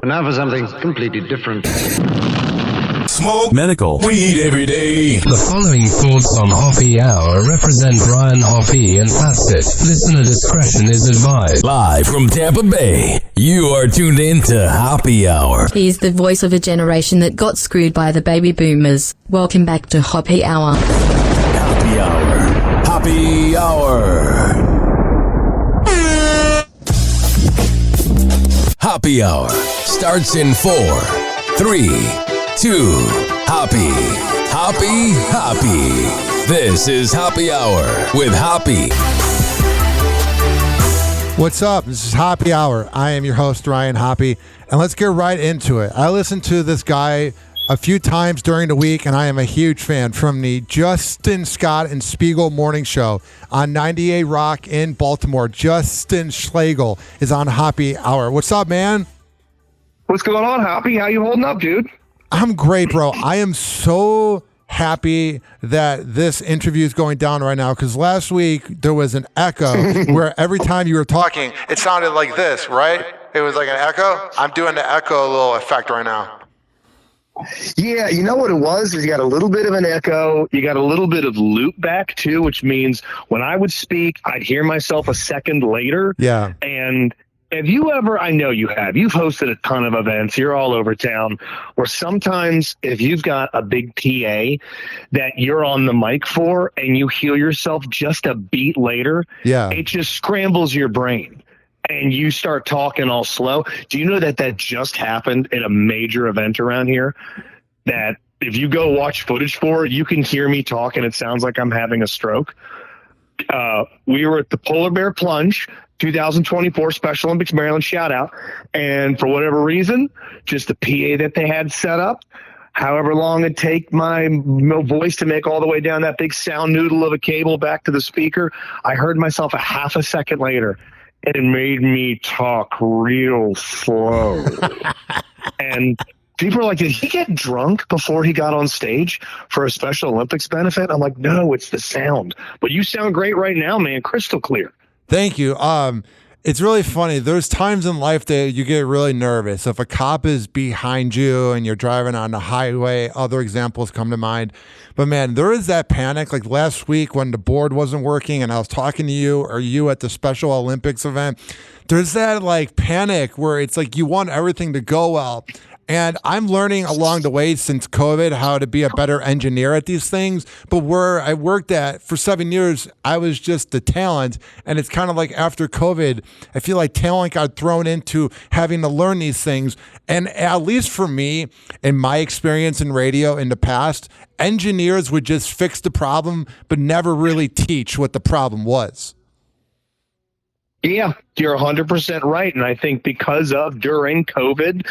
Now for something completely different. Smoke medical weed every day. The following thoughts on Hoppe Hour represent Brian Hoppe and Facet. Listener discretion is advised. Live from Tampa Bay, you are tuned in to Hoppe Hour. He's the voice of a generation that got screwed by the baby boomers. Welcome back to Hoppe Hour. Hoppe Hour. Hoppe Hour. Hoppe Hour starts in 4, 3, 2, Hoppe. Hoppe, Hoppe. This is Hoppe Hour with Hoppe. What's up? This is Hoppe Hour. I am your host, Ryan Hoppe, and let's get right into it. I listened to this guy a few times during the week, and I am a huge fan from the Justin Scott and Spiegel morning show on 98 Rock in Baltimore. Justin Schlegel is on Hoppe Hour. What's up, man? What's going on, Hoppe? How you holding up, dude? I'm great, bro. I am so happy that this interview is going down right now because last week there was an echo where every time you were talking, it sounded like this, right? It was like an echo. I'm doing the echo little effect right now. Yeah, you know what it was? Is you got a little bit of an echo. You got a little bit of loop back, too, which means when I would speak, I'd hear myself a second later. Yeah. And have you ever, I know you have, you've hosted a ton of events, you're all over town, where sometimes if you've got a big PA that you're on the mic for and you hear yourself just a beat later, it just scrambles your brain. And you start talking all slow. Do you know that just happened at a major event around here? That if you go watch footage for it, you can hear me talk and it sounds like I'm having a stroke. We were at the Polar Bear Plunge 2024 Special Olympics Maryland shout out. And for whatever reason, just the PA that they had set up, however long it take my voice to make all the way down that big sound noodle of a cable back to the speaker, I heard myself a half a second later. And it made me talk real slow. And people are like, did he get drunk before he got on stage for a Special Olympics benefit? I'm like, no, it's the sound. But you sound great right now, man. Crystal clear. Thank you. It's really funny. There's times in life that you get really nervous. If a cop is behind you and you're driving on the highway, other examples come to mind. But man, there is that panic. Like last week when the board wasn't working and I was talking to you or you at the Special Olympics event, there's that like panic where it's like you want everything to go well. And I'm learning along the way since COVID how to be a better engineer at these things. But where I worked at for 7 years, I was just the talent. And it's kind of like after COVID, I feel like talent got thrown into having to learn these things. And at least for me, in my experience in radio in the past, engineers would just fix the problem, but never really teach what the problem was. Yeah, you're 100% right. And I think because of during COVID,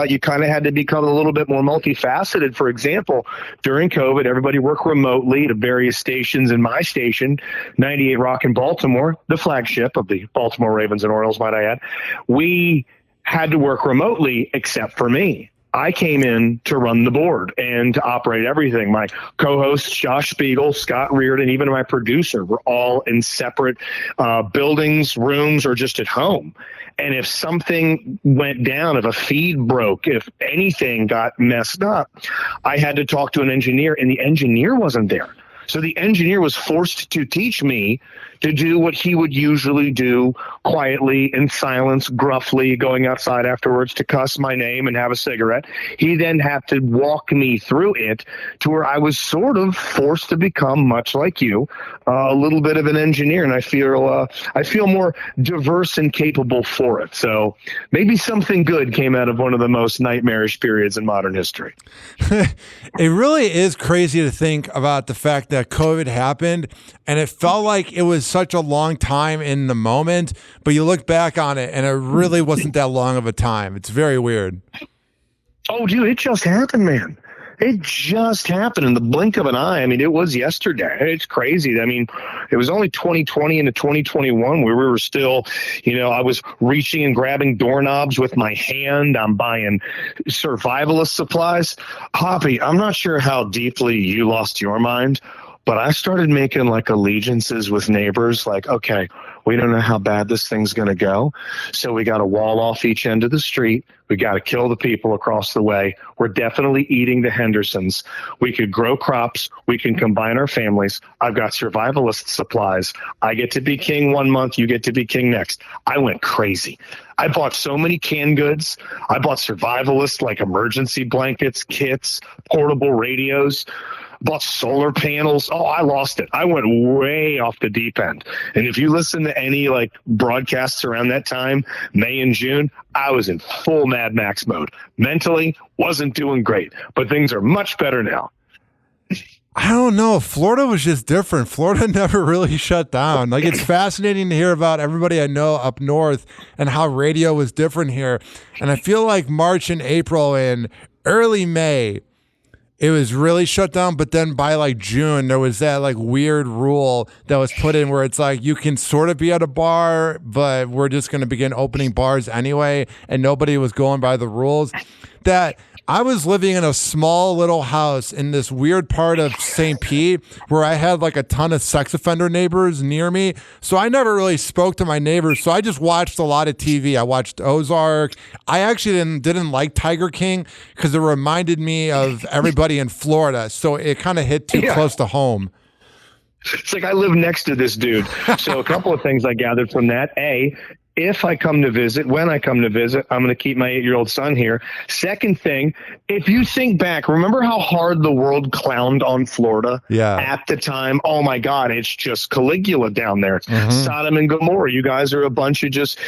you kind of had to become a little bit more multifaceted. For example, during COVID, everybody worked remotely to various stations. In my station, 98 Rock in Baltimore, the flagship of the Baltimore Ravens and Orioles, might I add, we had to work remotely except for me. I came in to run the board and to operate everything. My co-hosts, Josh Spiegel, Scott Reardon, even my producer, were all in separate buildings, rooms, or just at home. And if something went down, if a feed broke, if anything got messed up, I had to talk to an engineer, and the engineer wasn't there. So the engineer was forced to teach me to do what he would usually do quietly, in silence, gruffly, going outside afterwards to cuss my name and have a cigarette. He then had to walk me through it to where I was sort of forced to become, much like you, a little bit of an engineer. And I feel more diverse and capable for it. So maybe something good came out of one of the most nightmarish periods in modern history. It really is crazy to think about the fact that COVID happened and it felt like it was such a long time in the moment, but you look back on it and it really wasn't that long of a time. It's very weird. Oh, dude, it just happened, man. It just happened in the blink of an eye. I mean, it was yesterday. It's crazy. I mean, it was only 2020 into 2021 where we were still, I was reaching and grabbing doorknobs with my hand. I'm buying survivalist supplies. Hoppe, I'm not sure how deeply you lost your mind, but I started making like allegiances with neighbors. Like, okay, We don't know how bad this thing's going to go. So we got to wall off each end of the street. We got to kill the people across the way. We're definitely eating the Hendersons. We could grow crops. We can combine our families. I've got survivalist supplies. I get to be king 1 month. You get to be king next. I went crazy. I bought so many canned goods. I bought survivalist, like emergency blankets, kits, portable radios. Bought solar panels. Oh, I lost it. I went way off the deep end. And if you listen to any like broadcasts around that time, May and June, I was in full Mad Max mode. Mentally, wasn't doing great, but things are much better now. I don't know. Florida was just different. Florida never really shut down. Like, it's fascinating to hear about everybody I know up north and how radio was different here. And I feel like March and April and early May, it was really shut down, but then by like June, there was that like weird rule that was put in where it's like you can sort of be at a bar, but we're just going to begin opening bars anyway, and nobody was going by the rules. That I was living in a small little house in this weird part of St. Pete where I had like a ton of sex offender neighbors near me. So I never really spoke to my neighbors. So I just watched a lot of TV. I watched Ozark. I actually didn't like Tiger King because it reminded me of everybody in Florida. So it kind of hit too close to home. It's like I live next to this dude. So a couple of things I gathered from that. If I come to visit, when I come to visit, I'm going to keep my 8-year-old son here. Second thing, if you think back, remember how hard the world clowned on Florida at the time? Oh, my God, it's just Caligula down there. Mm-hmm. Sodom and Gomorrah. You guys are a bunch of just,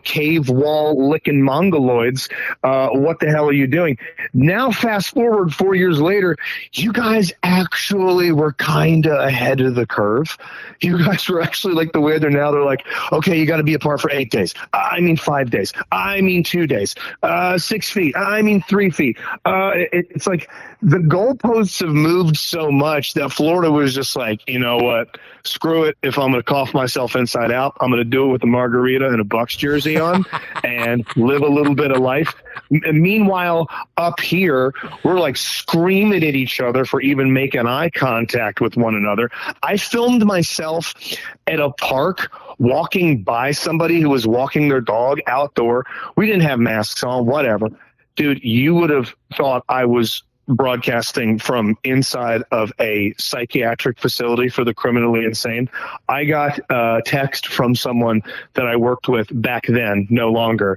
cave wall licking mongoloids. What the hell are you doing? Now, fast forward 4 years later, you guys actually were kind of ahead of the curve. You guys were actually like the way they're now. They're like, okay, you got to be apart for 8 days. I mean 5 days. I mean 2 days. 6 feet. I mean 3 feet. It's like the goalposts have moved so much that Florida was just like, you know what? Screw it. If I'm going to cough myself inside out, I'm going to do it with a margarita and a Bucks jersey on and live a little bit of life. And meanwhile, up here, we're like screaming at each other for even making eye contact with one another. I filmed myself at a park walking by somebody who was walking their dog outdoor. We didn't have masks on, whatever. Dude, you would have thought I was broadcasting from inside of a psychiatric facility for the criminally insane. I got a text from someone that I worked with back then, no longer,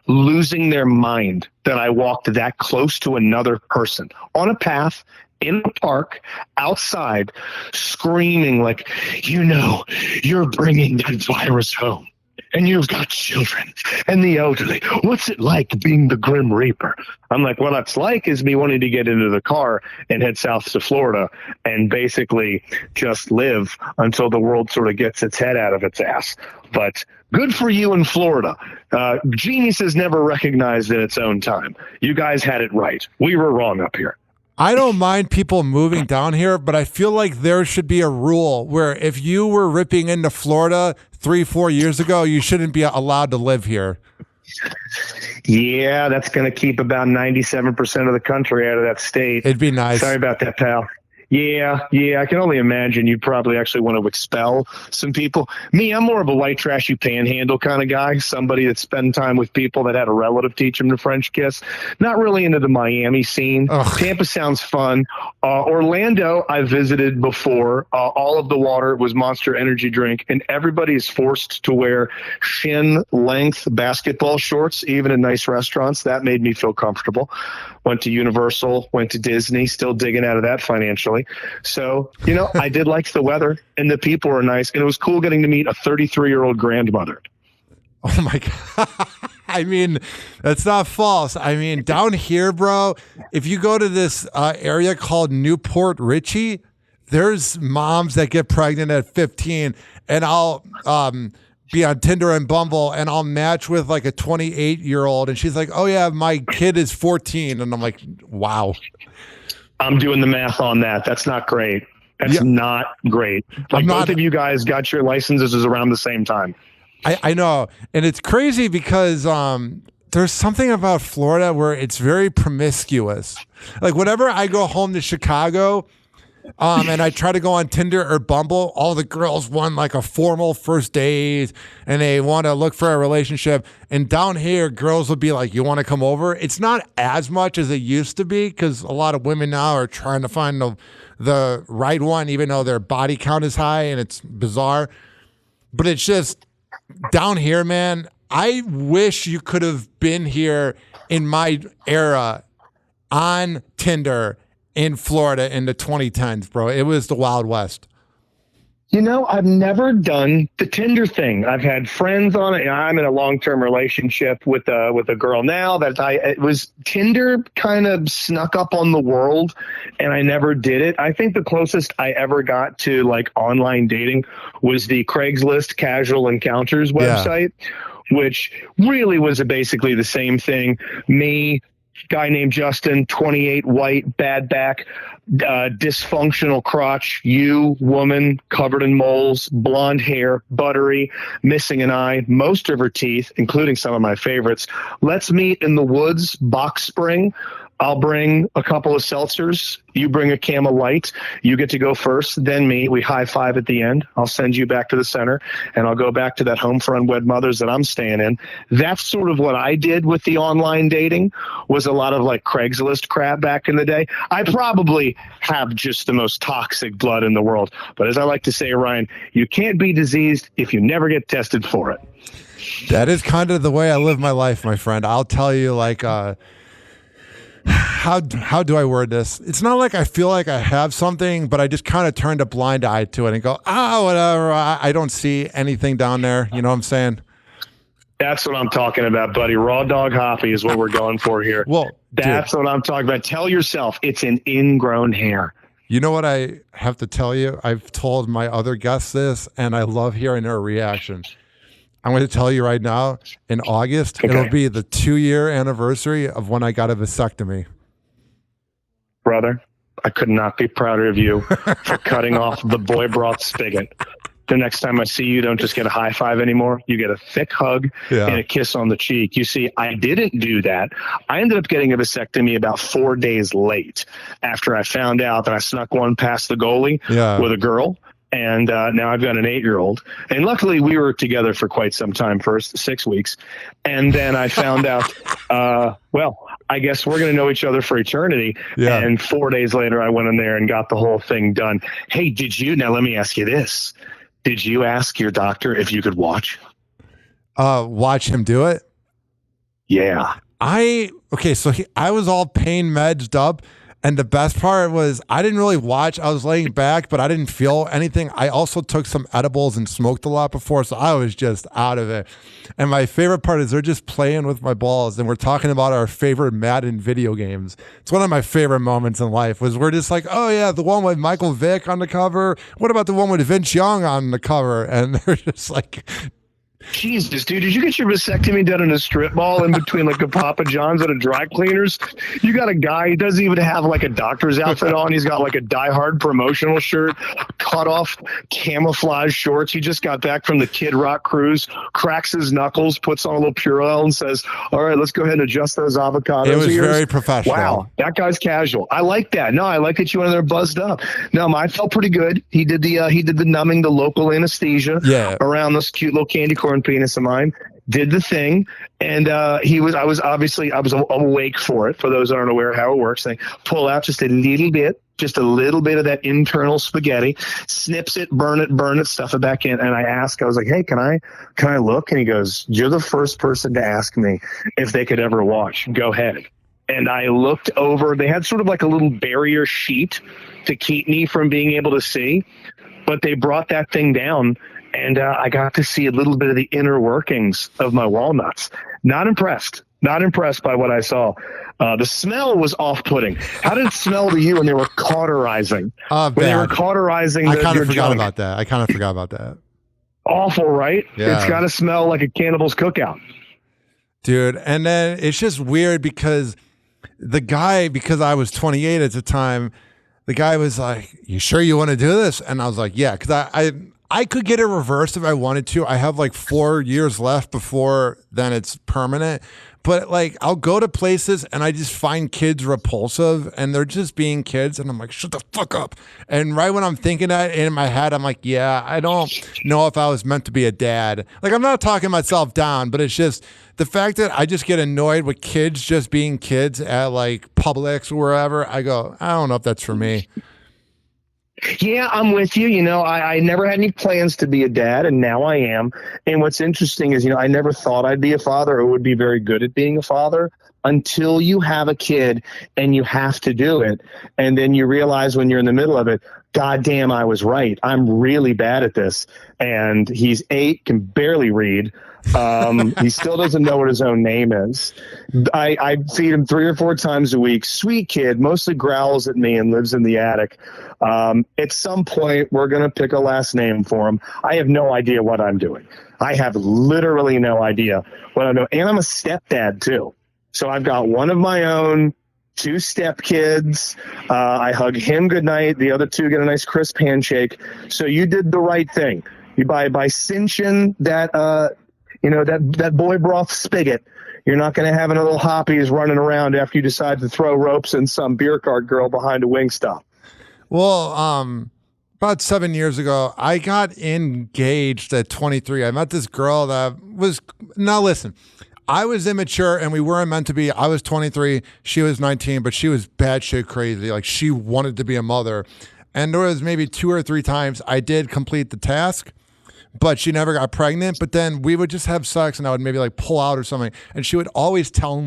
losing their mind that I walked that close to another person on a path in the park outside, screaming like, you're bringing that virus home. And you've got children and the elderly. What's it like being the Grim Reaper? I'm like, what it's like is me wanting to get into the car and head south to Florida and basically just live until the world sort of gets its head out of its ass. But good for you in Florida. Genius is never recognized in its own time. You guys had it right. We were wrong up here. I don't mind people moving down here, but I feel like there should be a rule where if you were ripping into Florida 3-4 years ago, you shouldn't be allowed to live here. Yeah, that's going to keep about 97% of the country out of that state. It'd be nice. Sorry about that, pal. Yeah, I can only imagine you'd probably actually want to expel some people. Me, I'm more of a white trashy panhandle kind of guy, somebody that spent time with people that had a relative teach them to French kiss. Not really into the Miami scene. Ugh. Tampa sounds fun. Orlando, I visited before. All of the water was Monster Energy drink, and everybody is forced to wear shin-length basketball shorts, even in nice restaurants. That made me feel comfortable. Went to Universal, went to Disney, still digging out of that financially. So, I did like the weather and the people were nice. And it was cool getting to meet a 33-year-old grandmother. Oh, my God. I mean, that's not false. I mean, down here, bro, if you go to this area called Newport Richie, there's moms that get pregnant at 15. And I'll be on Tinder and Bumble, and I'll match with like a 28-year-old. And she's like, oh, yeah, my kid is 14. And I'm like, wow. I'm doing the math on that. That's not great. That's not great. Like both of you guys got your licenses around the same time. I know. And it's crazy because there's something about Florida where it's very promiscuous. Like whenever I go home to Chicago, And I try to go on Tinder or Bumble. All the girls want like a formal first date and they want to look for a relationship. And down here, girls will be like, you want to come over? It's not as much as it used to be because a lot of women now are trying to find the right one, even though their body count is high and it's bizarre. But it's just down here, man. I wish you could have been here in my era on Tinder in Florida in the 2010s, bro. It was the Wild West. You know, I've never done the Tinder thing. I've had friends on it. I'm in a long-term relationship with a girl now it was Tinder kind of snuck up on the world and I never did it. I think the closest I ever got to like online dating was the Craigslist Casual Encounters website, which really was basically the same thing. Me, guy named Justin, 28, white, bad back, dysfunctional crotch, you, woman, covered in moles, blonde hair, buttery, missing an eye, most of her teeth, including some of my favorites. Let's meet in the woods, Box Spring. I'll bring a couple of seltzers. You bring a Camel Light. You get to go first, then me. We high five at the end. I'll send you back to the center, and I'll go back to that home for unwed mothers that I'm staying in. That's sort of what I did with the online dating, was a lot of like Craigslist crap back in the day. I probably have just the most toxic blood in the world. But as I like to say, Ryan, you can't be diseased if you never get tested for it. That is kind of the way I live my life, my friend. I'll tell you, like, how do I word this? It's not like I feel like I have something, but I just kind of turned a blind eye to it and go, whatever. I don't see anything down there. You know what I'm saying? That's what I'm talking about, buddy. Raw dog Hoppe is what we're going for here. Well, that's what I'm talking about. Tell yourself it's an ingrown hair. You know what I have to tell you? I've told my other guests this, and I love hearing their reaction. I'm going to tell you right now, in August, It'll be the 2-year anniversary of when I got a vasectomy. Brother, I could not be prouder of you for cutting off the boy broth spigot. The next time I see you, don't just get a high five anymore. You get a thick hug and a kiss on the cheek. You see, I didn't do that. I ended up getting a vasectomy about 4 days late after I found out that I snuck one past the goalie with a girl. And now I've got an 8-year-old. And luckily, we were together for quite some time, first 6 weeks. And then I found out, I guess we're going to know each other for eternity. Yeah. And 4 days later, I went in there and got the whole thing done. Hey, now let me ask you this. Did you ask your doctor if you could watch? Watch him do it? Yeah. I was all pain medsed up. And the best part was I didn't really watch. I was laying back, but I didn't feel anything. I also took some edibles and smoked a lot before, so I was just out of it. And my favorite part is they're just playing with my balls, and we're talking about our favorite Madden video games. It's one of my favorite moments in life was we're just like, oh, yeah, the one with Michael Vick on the cover. What about the one with Vince Young on the cover? And they're just like... Jesus, dude, did you get your vasectomy done in a strip mall in between like a Papa John's and a dry cleaners? You got a guy, he doesn't even have like a doctor's outfit on. He's got like a Die Hard promotional shirt, cut off camouflage shorts. He just got back from the Kid Rock cruise, cracks his knuckles, puts on a little Purell and says, all right, let's go ahead and adjust those avocados. It was very professional. Wow, that guy's casual. I like that. No, I like that you went in there buzzed up. No, mine felt pretty good. He did the numbing, the local anesthesia around this cute little candy corn penis of mine, did the thing, and I was awake for it. For those that aren't aware how it works, they pull out just a little bit of that internal spaghetti, snips it, burn it, stuff it back in. And I was like, hey, can I look? And he goes, you're the first person to ask me if they could ever watch. Go ahead. And I looked over. They had sort of like a little barrier sheet to keep me from being able to see, but they brought that thing down. And I got to see a little bit of the inner workings of my walnuts. Not impressed by what I saw. The smell was off-putting. How did it smell to you when they were cauterizing? They were cauterizing I kind of forgot about that. Awful, right? Yeah. It's got to smell like a cannibal's cookout. Dude, and then it's just weird because because I was 28 at the time, the guy was like, you sure you want to do this? And I was like, yeah, because I could get it reversed if I wanted to. I have like 4 years left before then it's permanent. But like, I'll go to places and I just find kids repulsive and they're just being kids. And I'm like, shut the fuck up. And right when I'm thinking that in my head, I'm like, yeah, I don't know if I was meant to be a dad. Like, I'm not talking myself down, but it's just the fact that I just get annoyed with kids just being kids at like Publix or wherever. I go, I don't know if that's for me. Yeah, I'm with you. You know, I never had any plans to be a dad, and now I am. And what's interesting is, you know, I never thought I'd be a father or would be very good at being a father until you have a kid and you have to do it. And then you realize when you're in the middle of it, God damn, I was right. I'm really bad at this. And he's 8, can barely read. He still doesn't know what his own name is. I feed him 3 or 4 times a week. Sweet kid, mostly growls at me and lives in the attic. At some point, we're going to pick a last name for him. I have no idea what I'm doing. I have literally no idea what I'm doing. And I'm a stepdad, too. So I've got one of my own, 2 stepkids. I hug him goodnight. The other 2 get a nice crisp handshake. So you did the right thing. You by cinching that that boy broth spigot. You're not going to have another little hoppies running around after you decide to throw ropes in some beer cart girl behind a Wingstop. Well, about 7 years ago, I got engaged at 23. I met this girl that was, now listen, I was immature and we weren't meant to be. I was 23, she was 19, but she was batshit crazy. Like, she wanted to be a mother. And there was maybe 2 or 3 times I did complete the task, but she never got pregnant. But then we would just have sex and I would maybe like pull out or something. And she would always tell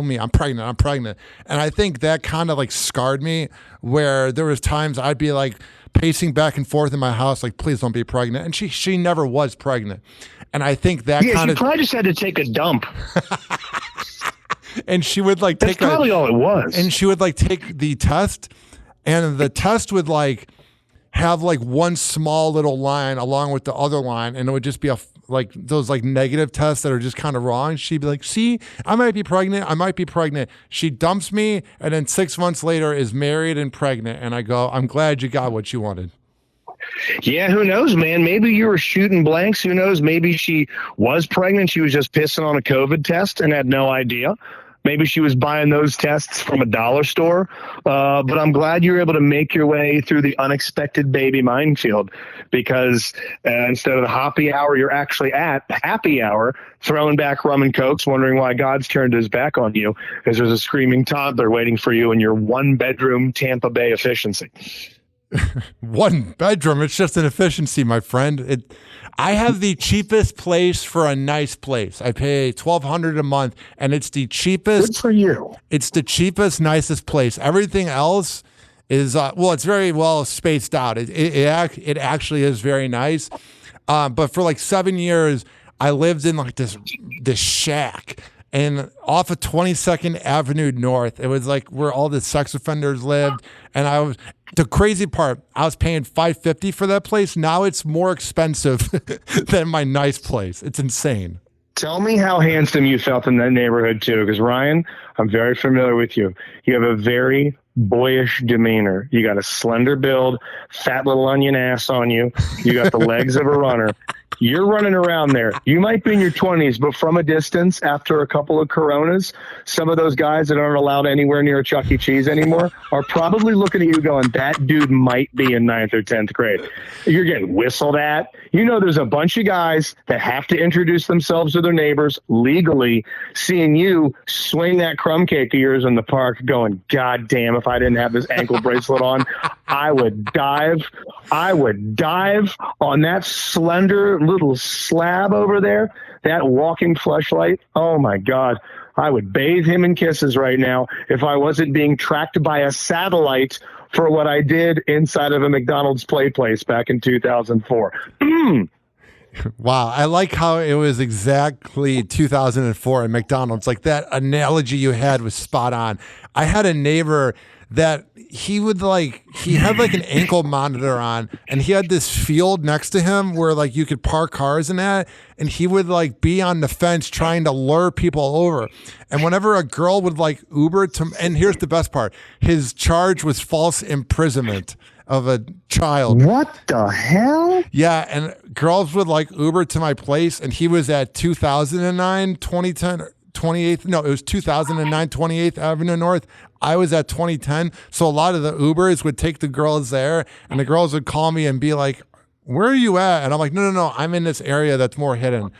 me, I'm pregnant. And I think that kind of like scarred me, where there was times I'd be like pacing back and forth in my house, like, please don't be pregnant. And she never was pregnant. And I think that kind of, she probably just had to take a dump. and she would like That's probably all it was. And she would like take the test, and the test would like have like one small little line along with the other line, and it would just be like those like negative tests that are just kind of wrong. She'd be like, see, I might be pregnant. She dumps me, and then 6 months later is married and pregnant. And I go, I'm glad you got what you wanted. Yeah, who knows, man? Maybe you were shooting blanks. Who knows? Maybe she was pregnant. She was just pissing on a COVID test and had no idea. Maybe she was buying those tests from a dollar store. But I'm glad you were able to make your way through the unexpected baby minefield, because instead of the happy hour, you're actually at happy hour, throwing back rum and cokes, wondering why God's turned his back on you, because there's a screaming toddler waiting for you in your 1-bedroom Tampa Bay efficiency. 1 bedroom. It's just an efficiency, my friend. I have the cheapest place for a nice place. I pay $1,200 a month, and it's the cheapest. Good for you. It's the cheapest, nicest place. Everything else is it's very well spaced out. It actually is very nice. But for like 7 years, I lived in like this shack. And off of 22nd Avenue North, it was like where all the sex offenders lived. And the crazy part, I was paying $550 for that place. Now it's more expensive than my nice place. It's insane. Tell me how handsome you felt in that neighborhood too, because Ryan, I'm very familiar with you. You have a very boyish demeanor. You got a slender build, fat little onion ass on you. You got the legs of a runner. You're running around there. You might be in your 20s, but from a distance, after a couple of Coronas, some of those guys that aren't allowed anywhere near a Chuck E. Cheese anymore are probably looking at you going, that dude might be in 9th or 10th grade. You're getting whistled at. You know, there's a bunch of guys that have to introduce themselves to their neighbors legally, seeing you swing that crumb cake of yours in the park going, God damn, if I didn't have this ankle bracelet on, I would dive on that slender little slab over there, that walking fleshlight. Oh my God. I would bathe him in kisses right now if I wasn't being tracked by a satellite for what I did inside of a McDonald's play place back in 2004. Wow. I like how it was exactly 2004 at McDonald's. Like, that analogy you had was spot on. I had a neighbor that he had like an ankle monitor on, and he had this field next to him where like you could park cars in that, and he would like be on the fence trying to lure people over. And whenever a girl would like Uber to, and here's the best part, his charge was false imprisonment. of a child. What the hell? Yeah, and girls would like Uber to my place, and he was at 2009, 2010, 28th. No, it was 2009, 28th Avenue North. I was at 2010. So a lot of the Ubers would take the girls there, and the girls would call me and be like, where are you at? And I'm like, no, I'm in this area that's more hidden.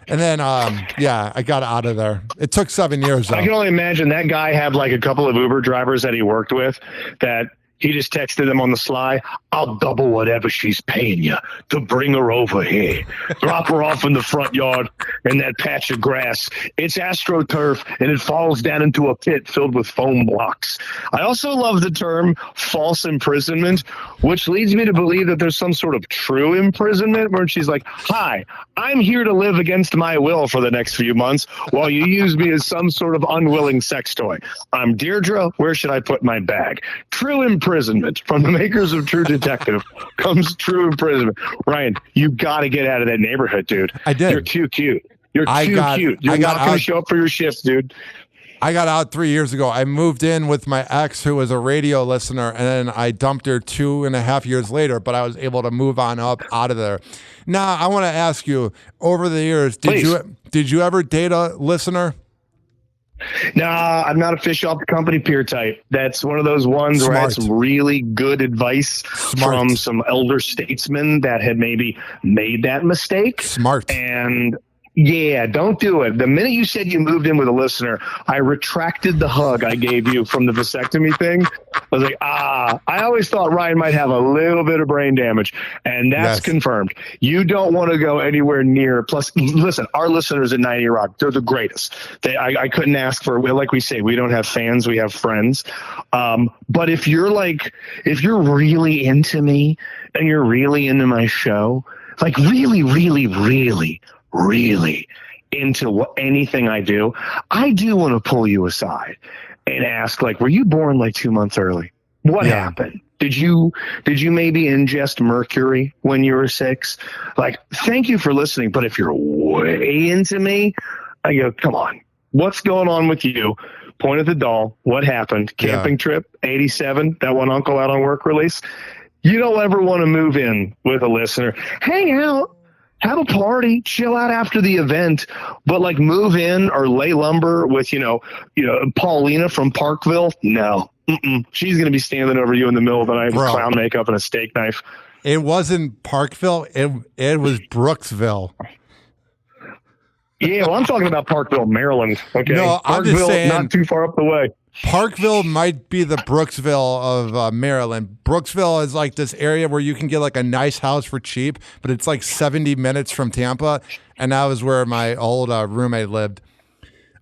And then, I got out of there. It took 7 years, though. I can only imagine that guy had like a couple of Uber drivers that he worked with that he just texted them on the sly, I'll double whatever she's paying you to bring her over here. Drop her off in the front yard in that patch of grass. It's AstroTurf, and it falls down into a pit filled with foam blocks. I also love the term false imprisonment, which leads me to believe that there's some sort of true imprisonment where she's like, hi, I'm here to live against my will for the next few months while you use me as some sort of unwilling sex toy. I'm Deirdre. Where should I put my bag? True imprisonment. From the makers of True Detective comes true imprisonment. Ryan, you got to get out of that neighborhood, dude. I did. You're too cute. You're too cute. You're not going to show up for your shifts, dude. I got out 3 years ago. I moved in with my ex, who was a radio listener, and then I dumped her 2.5 years later, but I was able to move on up out of there. Now, I want to ask you, over the years, did you ever date a listener? Nah, I'm not a fish off the company peer type. That's one of those ones where I had some really good advice from some elder statesmen that had maybe made that mistake. Smart. And yeah, don't do it. The minute you said you moved in with a listener, I retracted the hug I gave you from the vasectomy thing. I was like, I always thought Ryan might have a little bit of brain damage, and that's confirmed. You don't want to go anywhere near. Plus, listen, our listeners at 90 Rock, they're the greatest. I couldn't ask for, like we say, we don't have fans, we have friends. But if you're really into me and you're really into my show, like really, really, really, really into anything I do want to pull you aside and ask, like, were you born like 2 months early? What happened? Did you maybe ingest mercury when you were 6? Like, thank you for listening, but if you're way into me, I go, come on, what's going on with you? Point at the doll. What happened? Camping trip, 87, that one uncle out on work release. You don't ever want to move in with a listener. Hang out. Have a party, chill out after the event, but like move in or lay lumber with, Paulina from Parkville. No, she's going to be standing over you in the middle of the night with clown makeup and a steak knife. It wasn't Parkville. It was Brooksville. Yeah, well, I'm talking about Parkville, Maryland. Okay, no, I'm just saying, not too far up the way. Parkville might be the Brooksville of Maryland. Brooksville is like this area where you can get like a nice house for cheap, but it's like 70 minutes from Tampa, and that was where my old roommate lived.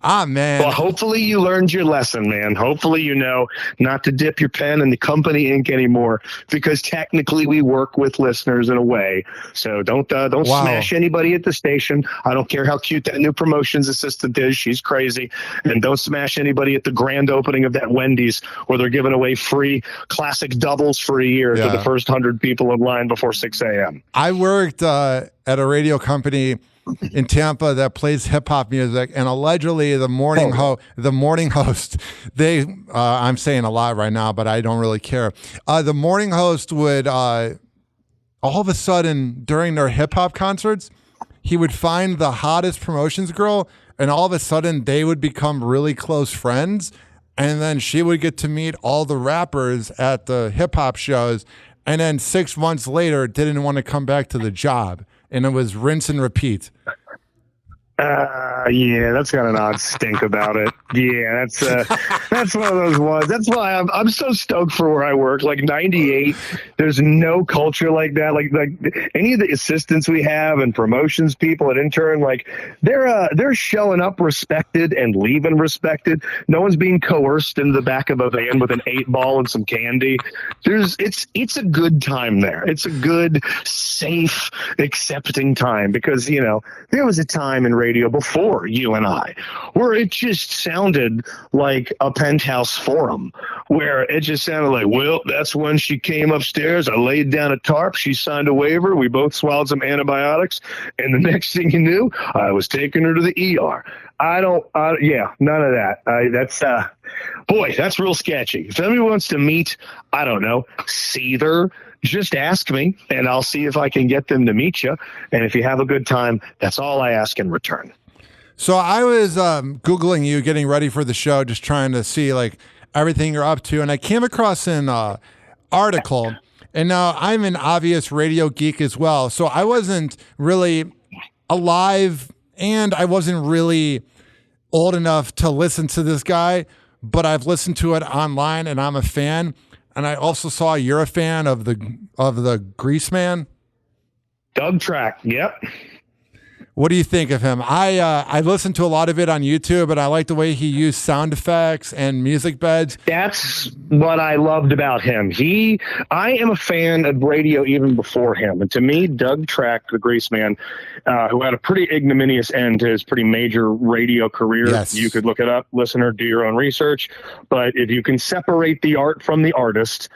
Ah, man. Well, hopefully you learned your lesson, man. Hopefully you know not to dip your pen in the company ink anymore, because technically we work with listeners in a way. So don't smash anybody at the station. I don't care how cute that new promotions assistant is. She's crazy. And don't smash anybody at the grand opening of that Wendy's where they're giving away free classic doubles for a year to the first 100 people in line before 6 a.m. I worked at a radio company in Tampa that plays hip hop music, and allegedly the morning host, I'm saying a lot right now, but I don't really care. The morning host would all of a sudden during their hip hop concerts, he would find the hottest promotions girl, and all of a sudden they would become really close friends, and then she would get to meet all the rappers at the hip hop shows, and then 6 months later didn't want to come back to the job. And it was rinse and repeat. Yeah, that's got an odd stink about it. Yeah, that's one of those ones. That's why I'm so stoked for where I work. Like 98, there's no culture like that. Like any of the assistants we have and promotions people and intern, like they're showing up respected and leaving respected. No one's being coerced into the back of a van with an 8-ball and some candy. It's a good time there. It's a good, safe, accepting time, because there was a time in radio radio before you and I, where it just sounded like a penthouse forum, where it just sounded like, well, that's when she came upstairs. I laid down a tarp. She signed a waiver. We both swallowed some antibiotics. And the next thing you knew, I was taking her to the ER. Yeah, none of that. Boy, that's real sketchy. If anybody wants to meet, I don't know, Seether, just ask me, and I'll see if I can get them to meet you. And if you have a good time, that's all I ask in return. So I was Googling you, getting ready for the show, just trying to see like everything you're up to, and I came across an article. And now I'm an obvious radio geek as well, so I wasn't really alive, and I wasn't really old enough to listen to this guy, but I've listened to it online, and I'm a fan. And I also saw you're a fan of the Grease Man. Doug Track, yep. What do you think of him? I listened to a lot of it on YouTube, and I like the way he used sound effects and music beds. That's what I loved about him. I am a fan of radio even before him. And to me, Doug Track, the Grease Man, who had a pretty ignominious end to his pretty major radio career. Yes. You could look it up, listener, do your own research. But if you can separate the art from the artist,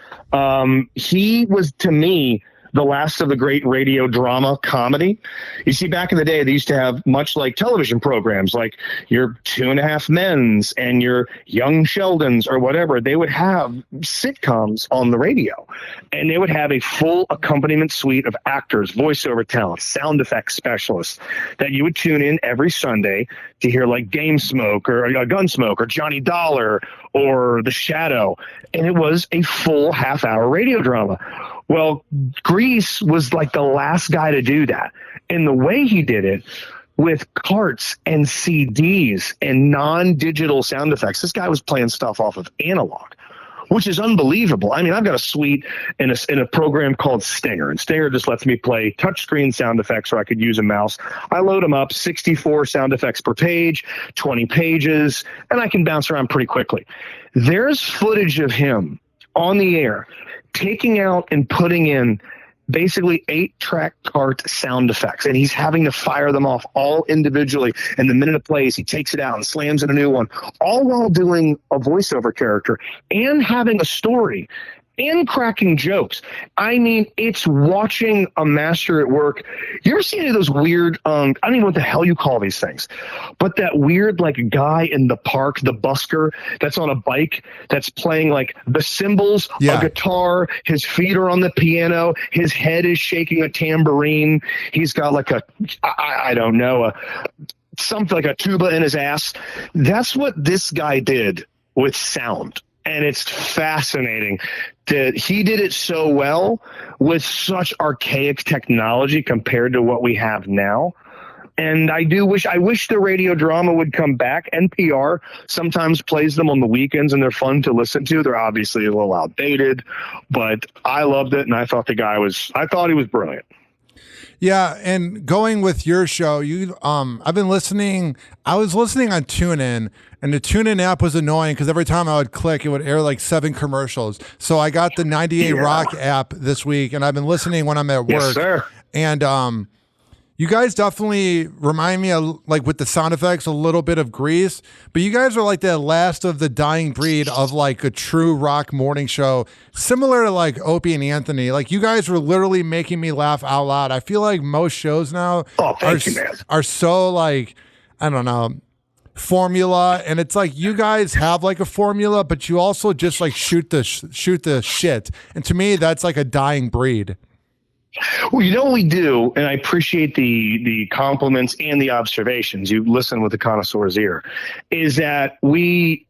he was, to me, the last of the great radio drama comedy. You see, back in the day, they used to have, much like television programs, like your 2.5 Men's and your Young Sheldons or whatever, they would have sitcoms on the radio, and they would have a full accompaniment suite of actors, voiceover talent, sound effects specialists that you would tune in every Sunday to hear, like Game Smoke or Gunsmoke or Johnny Dollar or The Shadow. And it was a full half-hour radio drama. Well, Grease was like the last guy to do that. And the way he did it, with carts and CDs and non-digital sound effects, this guy was playing stuff off of analog, which is unbelievable. I mean, I've got a suite in a program called Stinger, and Stinger just lets me play touchscreen sound effects so I could use a mouse. I load them up, 64 sound effects per page, 20 pages, and I can bounce around pretty quickly. There's footage of him on the air taking out and putting in basically 8-track cart sound effects, and he's having to fire them off all individually. And the minute it plays, he takes it out and slams in a new one, all while doing a voiceover character and having a story and cracking jokes. I mean, it's watching a master at work. You ever see any of those weird, I don't even know what the hell you call these things, but that weird like guy in the park, the busker that's on a bike, that's playing like the cymbals, a guitar, his feet are on the piano, his head is shaking a tambourine. He's got like I don't know, something like a tuba in his ass. That's what this guy did with sound. And it's fascinating that he did it so well with such archaic technology compared to what we have now. And I wish the radio drama would come back. NPR sometimes plays them on the weekends, and they're fun to listen to. They're obviously a little outdated, but I loved it, and I thought he was brilliant. Yeah, and going with your show, I've been listening. I was listening on TuneIn, and the TuneIn app was annoying because every time I would click, it would air like 7 commercials. So I got the 98 Rock app this week, and I've been listening when I'm at work. Yes, sir. And you guys definitely remind me of, like with the sound effects, a little bit of Grease, but you guys are like the last of the dying breed of like a true rock morning show, similar to like Opie and Anthony. Like you guys were literally making me laugh out loud. I feel like most shows now are so like, I don't know, formula, and it's like you guys have like a formula, but you also just like shoot the shit. And to me, that's like a dying breed. Well, you know what we do, and I appreciate the compliments and the observations. You listen with a connoisseur's ear, is that we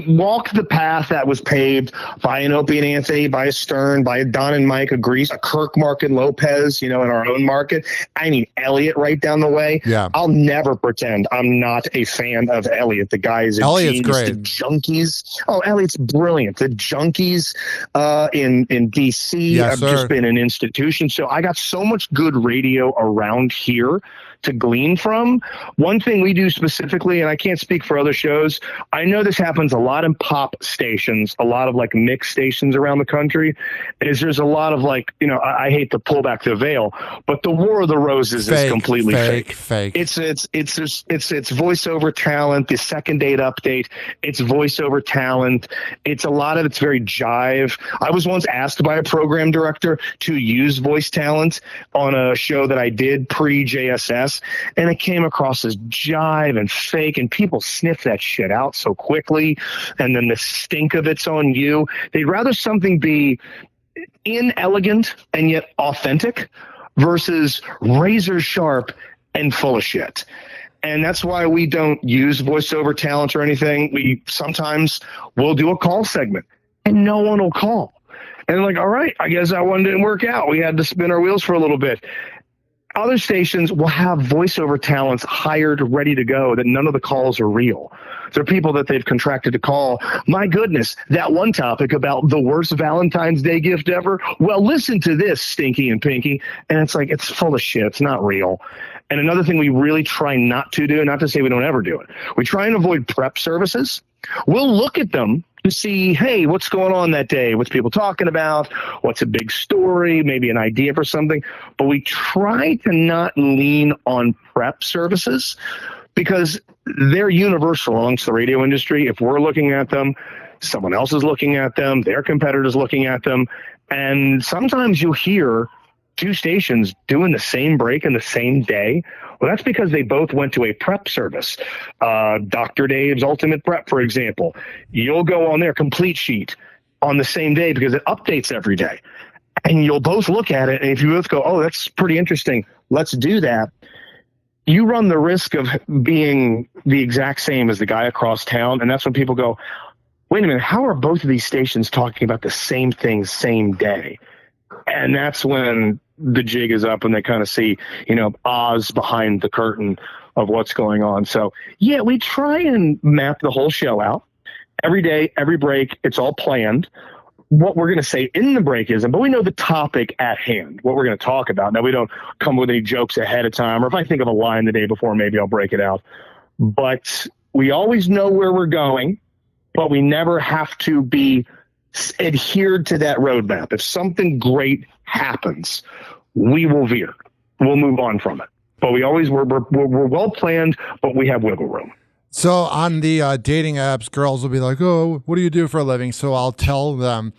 walk the path that was paved by an Opie and Anthony, by a Stern, by a Don and Mike, a Grease, a Kirk, Mark, and Lopez, in our own market. I mean, Elliot right down the way. Yeah. I'll never pretend I'm not a fan of Elliot. The guy is a Elliot's genius. great. The Junkies. Oh, Elliot's brilliant. The Junkies in D.C. have just been an institution. So I got so much good radio around here to glean from. One thing we do specifically, and I can't speak for other shows, I know this happens happens a lot in pop stations, a lot of like mix stations around the country, is there's a lot of like, I hate to pull back the veil, but the War of the Roses is completely fake. It's voiceover talent. The second date update, it's voiceover talent. It's a lot of it's very jive. I was once asked by a program director to use voice talent on a show that I did pre-JSS, and it came across as jive and fake, and people sniff that shit out so quickly, and then the stink of it's on you. They'd rather something be inelegant and yet authentic versus razor sharp and full of shit. And that's why we don't use voiceover talent or anything. We sometimes will do a call segment and no one will call. And like, all right, I guess that one didn't work out. We had to spin our wheels for a little bit. Other stations will have voiceover talents hired, ready to go, that none of the calls are real. They're people that they've contracted to call. My goodness, that one topic about the worst Valentine's Day gift ever. Well, listen to this, Stinky and Pinky. And it's like, it's full of shit. It's not real. And another thing we really try not to do, not to say we don't ever do it, we try and avoid prep services. We'll look at them to see, hey, what's going on that day? What's people talking about? What's a big story? Maybe an idea for something. But we try to not lean on prep services because they're universal amongst the radio industry. If we're looking at them, someone else is looking at them, their competitor's looking at them. And sometimes you'll hear two stations doing the same break in the same day. Well, that's because they both went to a prep service. Dr. Dave's Ultimate Prep, for example, you'll go on their complete sheet on the same day because it updates every day. And you'll both look at it. And if you both go, oh, that's pretty interesting, let's do that. You run the risk of being the exact same as the guy across town. And that's when people go, wait a minute, how are both of these stations talking about the same thing, same day? And that's when the jig is up and they kind of see, Oz behind the curtain of what's going on. So, yeah, we try and map the whole show out. Every day, every break, it's all planned. What we're going to say in the break isn't, but we know the topic at hand, what we're going to talk about. Now, we don't come with any jokes ahead of time, or if I think of a line the day before, maybe I'll break it out. But we always know where we're going, but we never have to be adhered to that roadmap. If something great happens, we will veer. We'll move on from it. But we're well planned, but we have wiggle room. So on the dating apps, girls will be like, oh, what do you do for a living? So I'll tell them.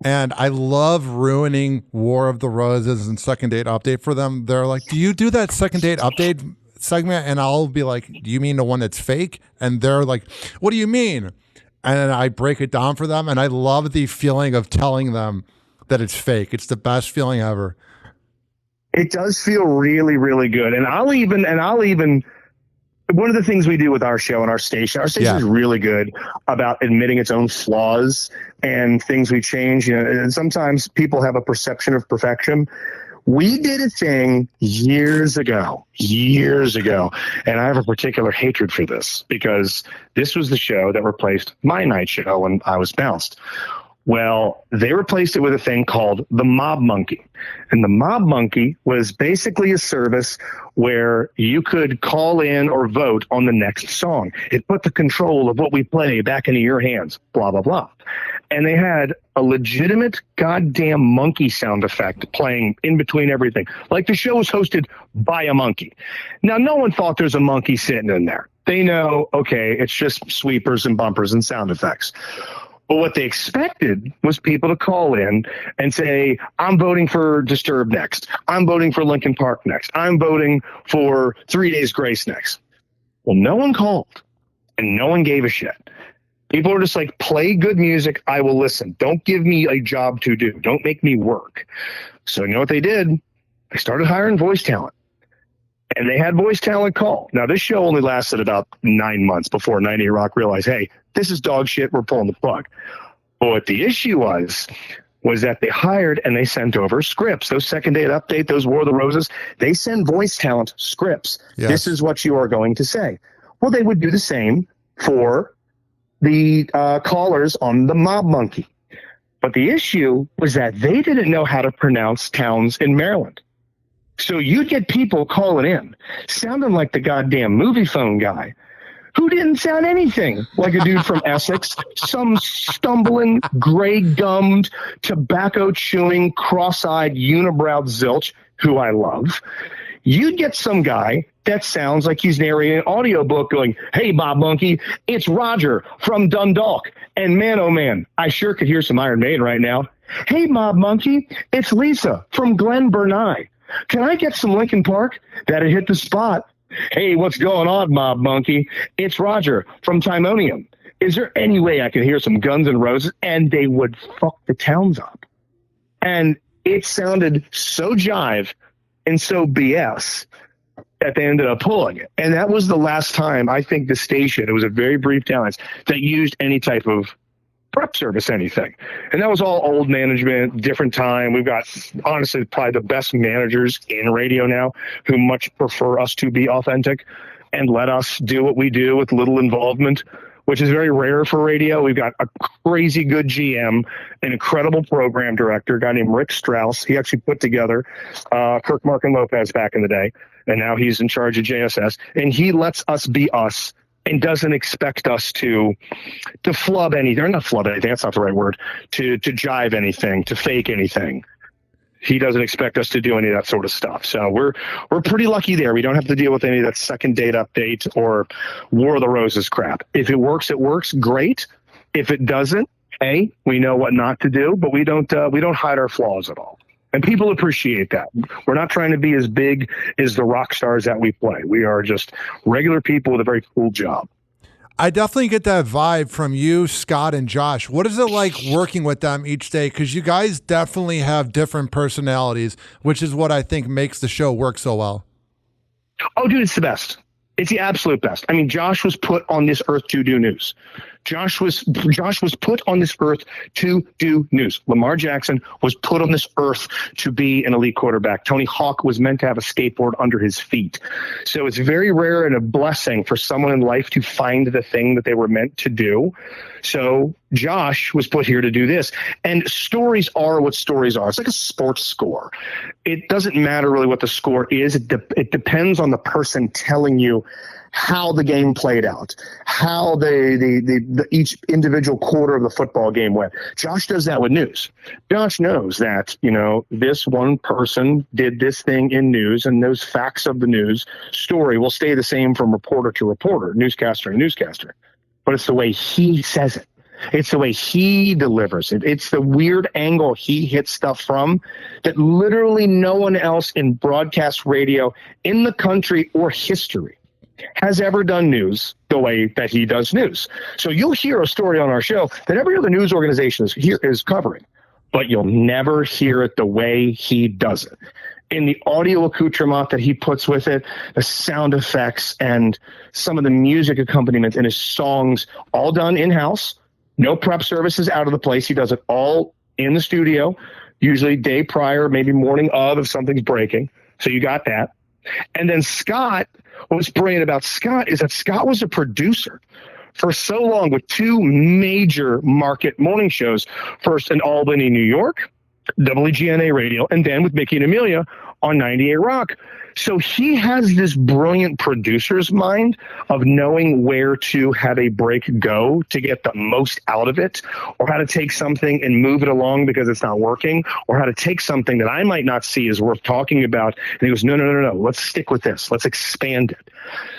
And I love ruining War of the Roses and Second Date Update for them. They're like, do you do that Second Date Update segment? And I'll be like, do you mean the one that's fake? And they're like, what do you mean? And then I break it down for them. And I love the feeling of telling them that it's fake. It's the best feeling ever. It does feel really, really good. And I'll even, one of the things we do with our show and our station is really good about admitting its own flaws and things we change. And sometimes people have a perception of perfection. We did a thing years ago, and I have a particular hatred for this because this was the show that replaced my night show when I was bounced. Well, they replaced it with a thing called the Mob Monkey. And the Mob Monkey was basically a service where you could call in or vote on the next song. It put the control of what we play back into your hands, blah, blah, blah. And they had a legitimate goddamn monkey sound effect playing in between everything. Like the show was hosted by a monkey. Now, no one thought there's a monkey sitting in there. They know, okay, it's just sweepers and bumpers and sound effects. But what they expected was people to call in and say, I'm voting for Disturbed next. I'm voting for Linkin Park next. I'm voting for 3 Days Grace next. Well, no one called and no one gave a shit. People were just like, play good music. I will listen. Don't give me a job to do. Don't make me work. So you know what they did? They started hiring voice talent. And they had voice talent call. Now, this show only lasted about 9 months before 98 Rock realized, hey, this is dog shit. We're pulling the plug. But what the issue was that they hired and they sent over scripts. Those Second Date Update, those War of the Roses, they send voice talent scripts. Yes. This is what you are going to say. Well, they would do the same for the callers on the Mob Monkey. But the issue was that they didn't know how to pronounce towns in Maryland. So you'd get people calling in, sounding like the goddamn movie phone guy, who didn't sound anything like a dude from Essex, some stumbling, gray-gummed, tobacco-chewing, cross-eyed, unibrowed zilch, who I love. You'd get some guy that sounds like he's narrating an audiobook going, "Hey, Bob Monkey, it's Roger from Dundalk. And man, oh man, I sure could hear some Iron Maiden right now. Hey, Bob Monkey, it's Lisa from Glen Burnie. Can I get some Linkin Park? That'd hit the spot. Hey, what's going on, Bob Monkey? It's Roger from Timonium. Is there any way I can hear some Guns N' Roses?" And they would fuck the towns up. And it sounded so jive and so BS that they ended up pulling it. And that was the last time, I think, the station, it was a very brief talent, that used any type of prep service, anything. And that was all old management, different time. We've got, honestly, probably the best managers in radio now who much prefer us to be authentic and let us do what we do with little involvement, which is very rare for radio. We've got a crazy good GM, an incredible program director, a guy named Rick Strauss. He actually put together Kirk, Mark, and Lopez back in the day, and now he's in charge of JSS. And he lets us be us and doesn't expect us to flub anything, or not flub anything, that's not the right word, to jive anything, to fake anything. He doesn't expect us to do any of that sort of stuff. So we're pretty lucky there. We don't have to deal with any of that second date update or War of the Roses crap. If it works, it works. Great. If it doesn't, hey, we know what not to do, but we don't hide our flaws at all. And people appreciate that. We're not trying to be as big as the rock stars that we play. We are just regular people with a very cool job. I definitely get that vibe from you, Scott, and Josh. What is it like working with them each day? Because you guys definitely have different personalities, which is what I think makes the show work so well. Oh, dude, it's the best. It's the absolute best. I mean, Josh was put on this earth to do news. Josh was put on this earth to do news. Lamar Jackson was put on this earth to be an elite quarterback. Tony Hawk was meant to have a skateboard under his feet. So it's very rare and a blessing for someone in life to find the thing that they were meant to do. So Josh was put here to do this. And stories are what stories are. It's like a sports score. It doesn't matter really what the score is. It depends on the person telling you how the game played out, how the each individual quarter of the football game went. Josh does that with news. Josh knows that, this one person did this thing in news, and those facts of the news story will stay the same from reporter to reporter, newscaster to newscaster. But it's the way he says it. It's the way he delivers it. It's the weird angle he hits stuff from that literally no one else in broadcast radio in the country or history has ever done news the way that he does news. So you'll hear a story on our show that every other news organization is covering, but you'll never hear it the way he does it. In the audio accoutrement that he puts with it, the sound effects and some of the music accompaniment in his songs, all done in-house, no prep services out of the place. He does it all in the studio, usually day prior, maybe morning of if something's breaking. So you got that. And then Scott, what's brilliant about Scott is that Scott was a producer for so long with two major market morning shows, first in Albany, New York, WGNA Radio, and then with Mickey and Amelia on 98 Rock. So he has this brilliant producer's mind of knowing where to have a break go to get the most out of it, or how to take something and move it along because it's not working, or how to take something that I might not see is worth talking about. And he goes, no, let's stick with this. Let's expand it.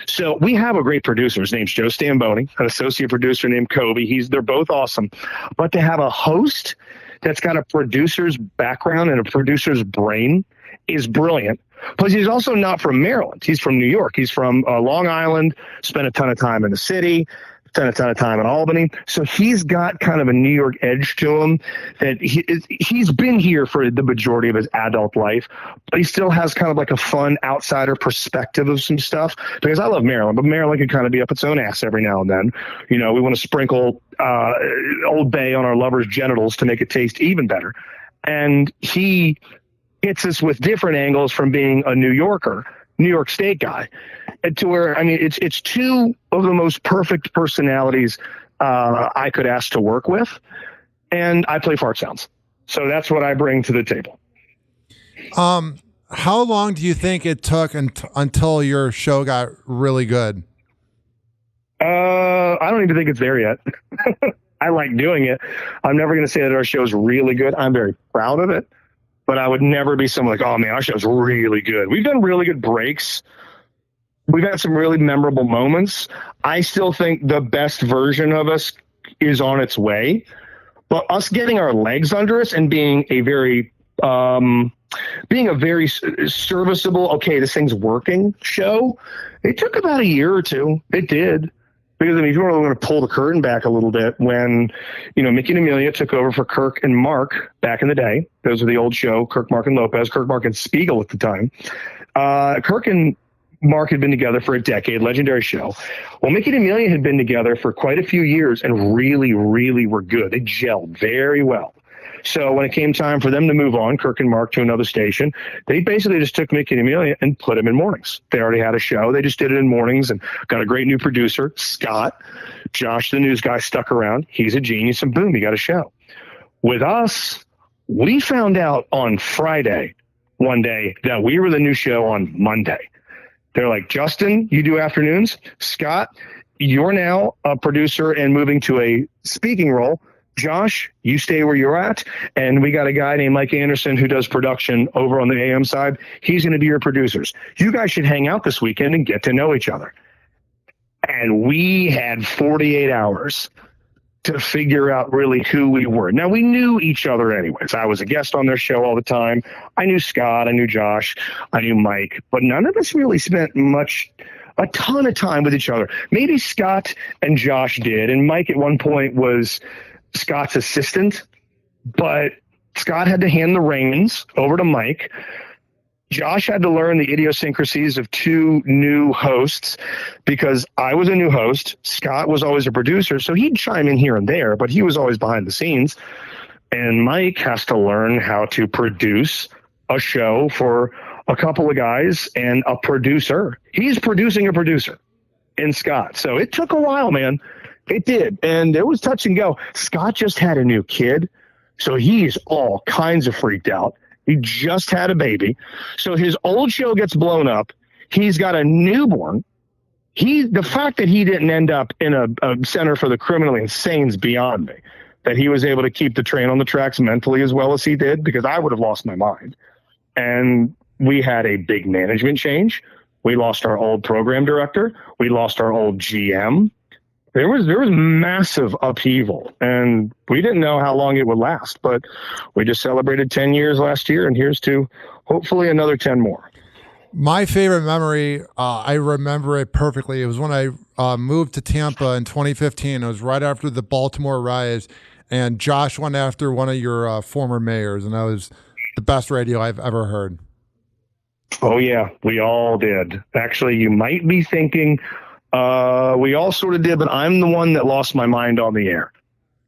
So we have a great producer. His name's Joe Stamboni, an associate producer named Kobe. They're both awesome. But to have a host that's got a producer's background and a producer's brain is brilliant. Plus, he's also not from Maryland. He's from New York. He's from Long Island, spent a ton of time in the city, spent a ton of time in Albany. So he's got kind of a New York edge to him that he's been here for the majority of his adult life, but he still has kind of like a fun outsider perspective of some stuff. Because I love Maryland, but Maryland can kind of be up its own ass every now and then. We want to sprinkle Old Bay on our lovers' genitals to make it taste even better. And he hits us with different angles from being a New Yorker, New York State guy, to where, it's two of the most perfect personalities I could ask to work with. And I play fart sounds. So that's what I bring to the table. How long do you think it took until your show got really good? I don't even think it's there yet. I like doing it. I'm never going to say that our show's really good. I'm very proud of it, but I would never be someone like, oh man, our show's really good. We've done really good breaks. We've had some really memorable moments. I still think the best version of us is on its way, but us getting our legs under us and being a very serviceable, okay, this thing's working show, it took about a year or two. It did. Because, I mean, if you want to pull the curtain back a little bit, when, Mickey and Amelia took over for Kirk and Mark back in the day, those were the old show, Kirk, Mark, and Lopez, Kirk, Mark, and Spiegel at the time. Kirk and Mark had been together for a decade, legendary show. Well, Mickey and Amelia had been together for quite a few years and really, really were good. They gelled very well. So when it came time for them to move on, Kirk and Mark, to another station, they basically just took Mickey and Amelia and put them in mornings. They already had a show. They just did it in mornings and got a great new producer, Scott. Josh, the news guy, stuck around. He's a genius, and boom, he got a show. With us, we found out on Friday, one day, that we were the new show on Monday. They're like, Justin, you do afternoons. Scott, you're now a producer and moving to a speaking role. Josh, you stay where you're at. And we got a guy named Mike Anderson who does production over on the AM side. He's going to be your producers. You guys should hang out this weekend and get to know each other. And we had 48 hours to figure out really who we were. Now, we knew each other anyways. I was a guest on their show all the time. I knew Scott. I knew Josh. I knew Mike. But none of us really spent a ton of time with each other. Maybe Scott and Josh did. And Mike at one point was Scott's assistant, but Scott had to hand the reins over to Mike. Josh had to learn the idiosyncrasies of two new hosts because I was a new host. Scott was always a producer, so he'd chime in here and there, but he was always behind the scenes. And Mike has to learn how to produce a show for a couple of guys and a producer. He's producing a producer in Scott. So it took a while, man. It did. And it was touch and go. Scott just had a new kid, so he's all kinds of freaked out. He just had a baby. So his old show gets blown up. He's got a newborn. The fact that he didn't end up in a center for the criminally insane is beyond me. That he was able to keep the train on the tracks mentally as well as he did, because I would have lost my mind. And we had a big management change. We lost our old program director. We lost our old GM. There was massive upheaval, and we didn't know how long it would last, but we just celebrated 10 years last year, and here's to hopefully another 10 more. My favorite memory, I remember it perfectly. It was when I moved to Tampa in 2015. It was right after the Baltimore riots, and Josh went after one of your former mayors, and that was the best radio I've ever heard. Oh, yeah, we all did. Actually, you might be thinking... we all sort of did, but I'm the one that lost my mind on the air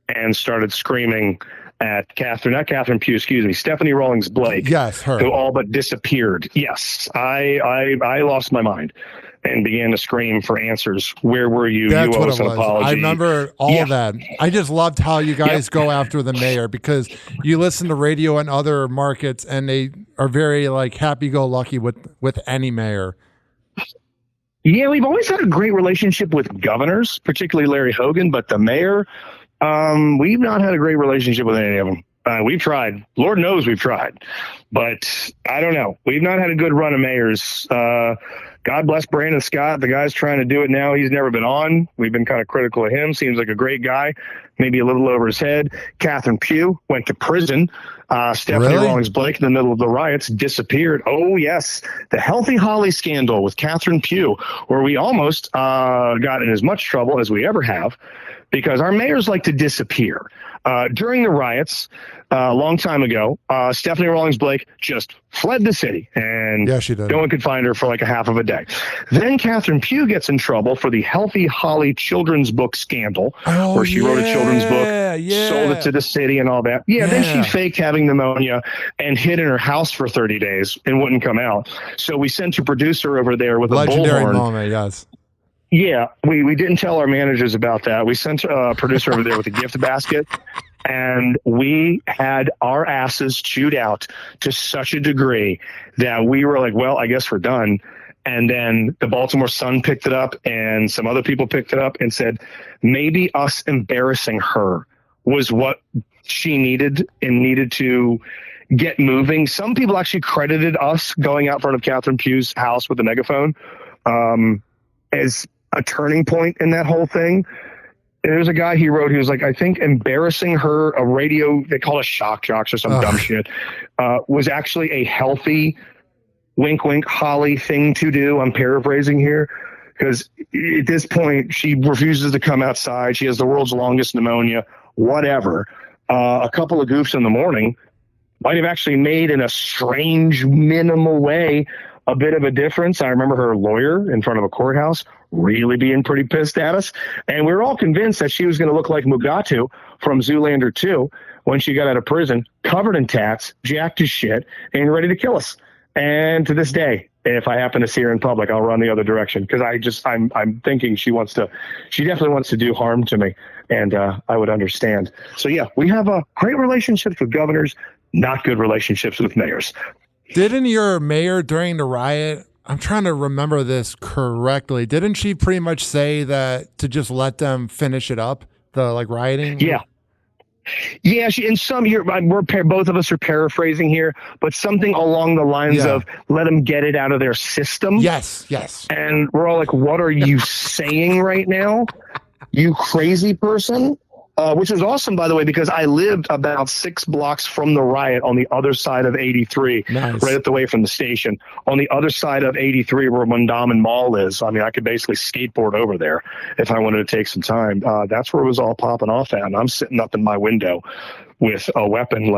and started screaming at Stephanie Rawlings Blake. Yes, her. Who all but disappeared. Yes, I lost my mind and began to scream for answers. Where were you? That's you what owe us it an was. apology. I remember all of that. I just loved how you guys go after the mayor, because you listen to radio in other markets and they are very like happy-go-lucky with any mayor. Yeah, we've always had a great relationship with governors, particularly Larry Hogan, but the mayor, we've not had a great relationship with any of them. We've tried. Lord knows we've tried. But I don't know. We've not had a good run of mayors. God bless Brandon Scott. The guy's trying to do it now. He's never been on. We've been kind of critical of him. Seems like a great guy, maybe a little over his head. Catherine Pugh went to prison. Stephanie Rawlings Blake, in the middle of the riots, disappeared. Oh, yes. The Healthy Holly scandal with Catherine Pugh, where we almost got in as much trouble as we ever have, because our mayors like to disappear. During the riots, a long time ago, Stephanie Rawlings Blake just fled the city, and she did. No one could find her for like a half of a day. Then Catherine Pugh gets in trouble for the Healthy Holly children's book scandal, where she wrote a children's book, sold it to the city and all that. Then she faked having pneumonia and hid in her house for 30 days and wouldn't come out. So we sent a producer over there with a legendary bullhorn. Moment, yes. Yeah, we didn't tell our managers about that. We sent a producer over there with a gift basket, and we had our asses chewed out to such a degree that we were like, well, I guess we're done. And then the Baltimore Sun picked it up and some other people picked it up and said, maybe us embarrassing her was what she needed and needed to get moving. Some people actually credited us going out front of Catherine Pugh's house with a megaphone as a turning point in that whole thing. There's a guy he wrote, he was like, I think embarrassing her, a radio, they call it shock jocks or some dumb shit, was actually a healthy wink, wink, Holly thing to do. I'm paraphrasing here because at this point she refuses to come outside. She has the world's longest pneumonia, whatever. A couple of goofs in the morning might have actually made in a strange, minimal way a bit of a difference. I remember her lawyer in front of a courthouse really being pretty pissed at us. And we were all convinced that she was going to look like Mugatu from Zoolander 2 when she got out of prison, covered in tats, jacked as shit, and ready to kill us. And to this day, if I happen to see her in public, I'll run the other direction because I'm thinking she definitely wants to do harm to me, and I would understand. So yeah, we have great relationships with governors, not good relationships with mayors. Didn't your mayor during the riot, I'm trying to remember this correctly, didn't she pretty much say that to just let them finish it up, the rioting? Yeah. Yeah, in some year, both of us are paraphrasing here, but something along the lines of let them get it out of their system. Yes. And we're all like, what are you saying right now, you crazy person? Which was awesome, by the way, because I lived about 6 blocks from the riot on the other side of 83, nice. Right up the way from the station. On the other side of 83 where Mondawmin Mall is, I mean, I could basically skateboard over there if I wanted to take some time. That's where it was all popping off at. And I'm sitting up in my window with a weapon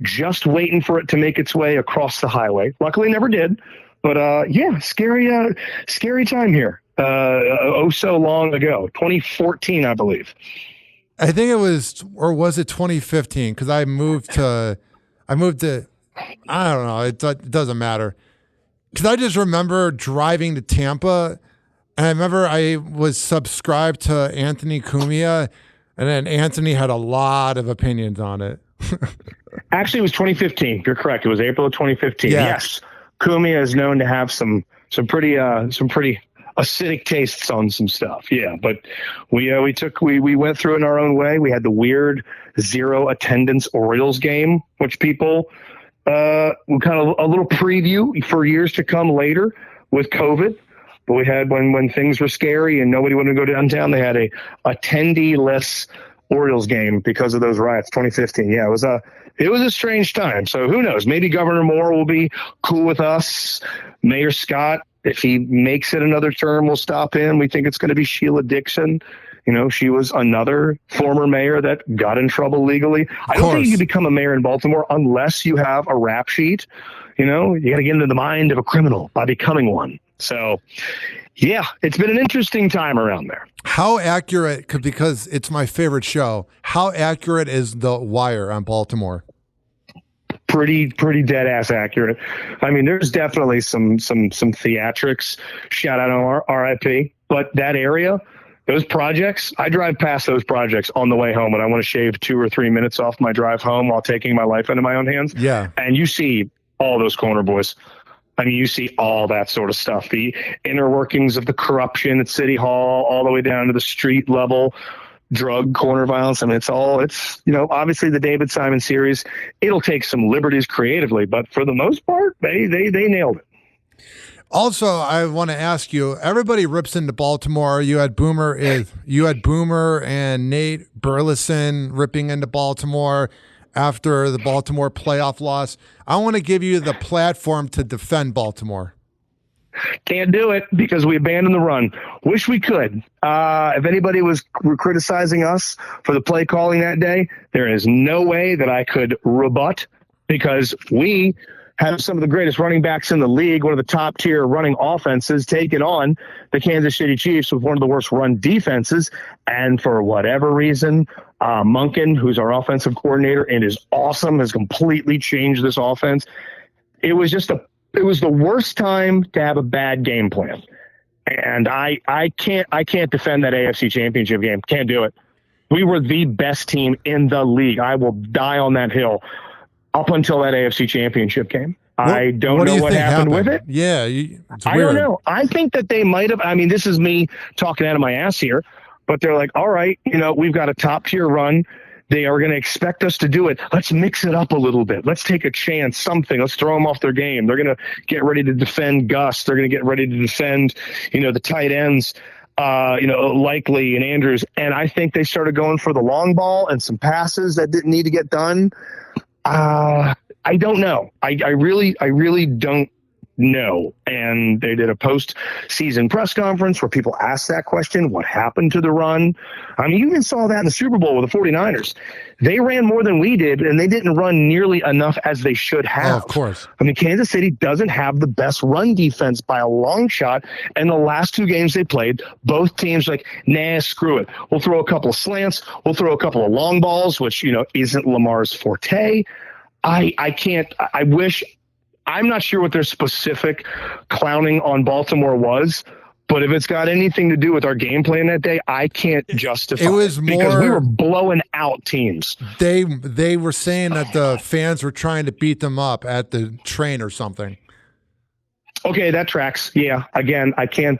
just waiting for it to make its way across the highway. Luckily, never did. But, scary time here. So long ago, 2014, I believe. I think it was, or was it 2015? Because I moved to, I don't know. It doesn't matter. Because I just remember driving to Tampa, and I remember I was subscribed to Anthony Cumia, and then Anthony had a lot of opinions on it. Actually, it was 2015. You're correct. It was April of 2015. Yeah. Yes, Cumia is known to have some pretty acidic tastes on some stuff. Yeah, but we went through it in our own way. We had the weird 0 attendance Orioles game, which people kind of a little preview for years to come later with COVID. But we had when things were scary and nobody wanted to go downtown, they had a attendee-less Orioles game because of those riots. 2015. Yeah, it was a strange time. So who knows? Maybe Governor Moore will be cool with us. Mayor Scott, if he makes it another term, we'll stop in. We think it's going to be Sheila Dixon. She was another former mayor that got in trouble legally. I don't think you can become a mayor in Baltimore unless you have a rap sheet. You got to get into the mind of a criminal by becoming one. So, yeah, it's been an interesting time around there. How accurate, because it's my favorite show, how accurate is The Wire on Baltimore? Pretty dead ass accurate. I mean, there's definitely some theatrics. Shout out on RIP. But that area, those projects, I drive past those projects on the way home, and I want to shave 2 or 3 minutes off my drive home while taking my life into my own hands. Yeah. And you see all those corner boys. I mean, you see all that sort of stuff, the inner workings of the corruption at City Hall, all the way down to the street level, drug corner violence. I mean, it's obviously the David Simon series, it'll take some liberties creatively, but for the most part, they nailed it. Also, I want to ask you, everybody rips into Baltimore. You had Boomer and Nate Burleson ripping into Baltimore after the Baltimore playoff loss. I want to give you the platform to defend Baltimore. Can't do it because we abandoned the run. Wish we could. If anybody was criticizing us for the play calling that day, there is no way that I could rebut because we have some of the greatest running backs in the league, one of the top tier running offenses, taking on the Kansas City Chiefs with one of the worst run defenses. And for whatever reason, Monken, who's our offensive coordinator and is awesome, has completely changed this offense. It was the worst time to have a bad game plan. And I can't defend that AFC Championship game. Can't do it. We were the best team in the league. I will die on that hill up until that AFC Championship game. I don't do know you what think happened with it. Yeah, it's I weird. don't know. I think that they might have. I mean, this is me talking out of my ass here, but they're like, all right, we've got a top tier run. They are going to expect us to do it. Let's mix it up a little bit. Let's take a chance, something. Let's throw them off their game. They're going to get ready to defend Gus. They're going to get ready to defend, the tight ends, Likely and Andrews. And I think they started going for the long ball and some passes that didn't need to get done. I don't know. I really don't know. And they did a post-season press conference where people asked that question, what happened to the run? I mean, you even saw that in the Super Bowl with the 49ers. They ran more than we did, and they didn't run nearly enough as they should have. Oh, of course. I mean, Kansas City doesn't have the best run defense by a long shot. And the last two games they played, both teams like, nah, screw it. We'll throw a couple of slants. We'll throw a couple of long balls, which, isn't Lamar's forte. I'm not sure what their specific clowning on Baltimore was, but if it's got anything to do with our game plan that day, I can't justify it. Was more because we were blowing out teams. They were saying that the fans were trying to beat them up at the train or something. Okay, that tracks. Yeah. Again, I can't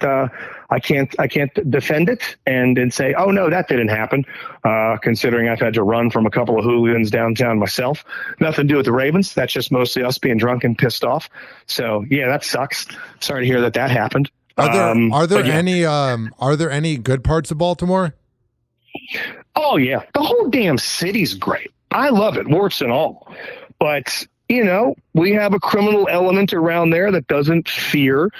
defend it and say, oh no, that didn't happen. Considering I've had to run from a couple of hooligans downtown myself. Nothing to do with the Ravens. That's just mostly us being drunk and pissed off. So yeah, that sucks. Sorry to hear that happened. Are there any good parts of Baltimore? Oh yeah, the whole damn city's great. I love it, warts and all. But we have a criminal element around there that doesn't fear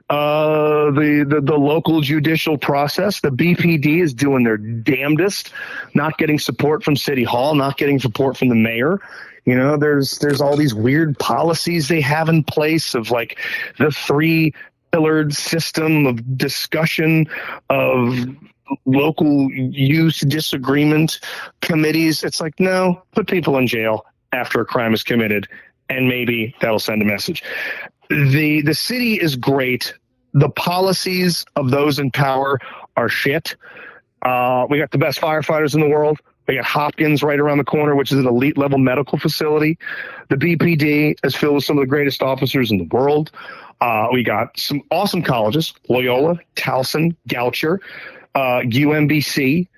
the local judicial process. The BPD is doing their damnedest, not getting support from City Hall, not getting support from the mayor. There's all these weird policies they have in place of like the 3-pillared system of discussion of local use disagreement committees. It's like, no, put people in jail after a crime is committed, and maybe that'll send a message. The city is great. The policies of those in power are shit. We got the best firefighters in the world. We got Hopkins right around the corner, which is an elite level medical facility. The BPD is filled with some of the greatest officers in the world. We got some awesome colleges: Loyola, Towson, Goucher, UMBC.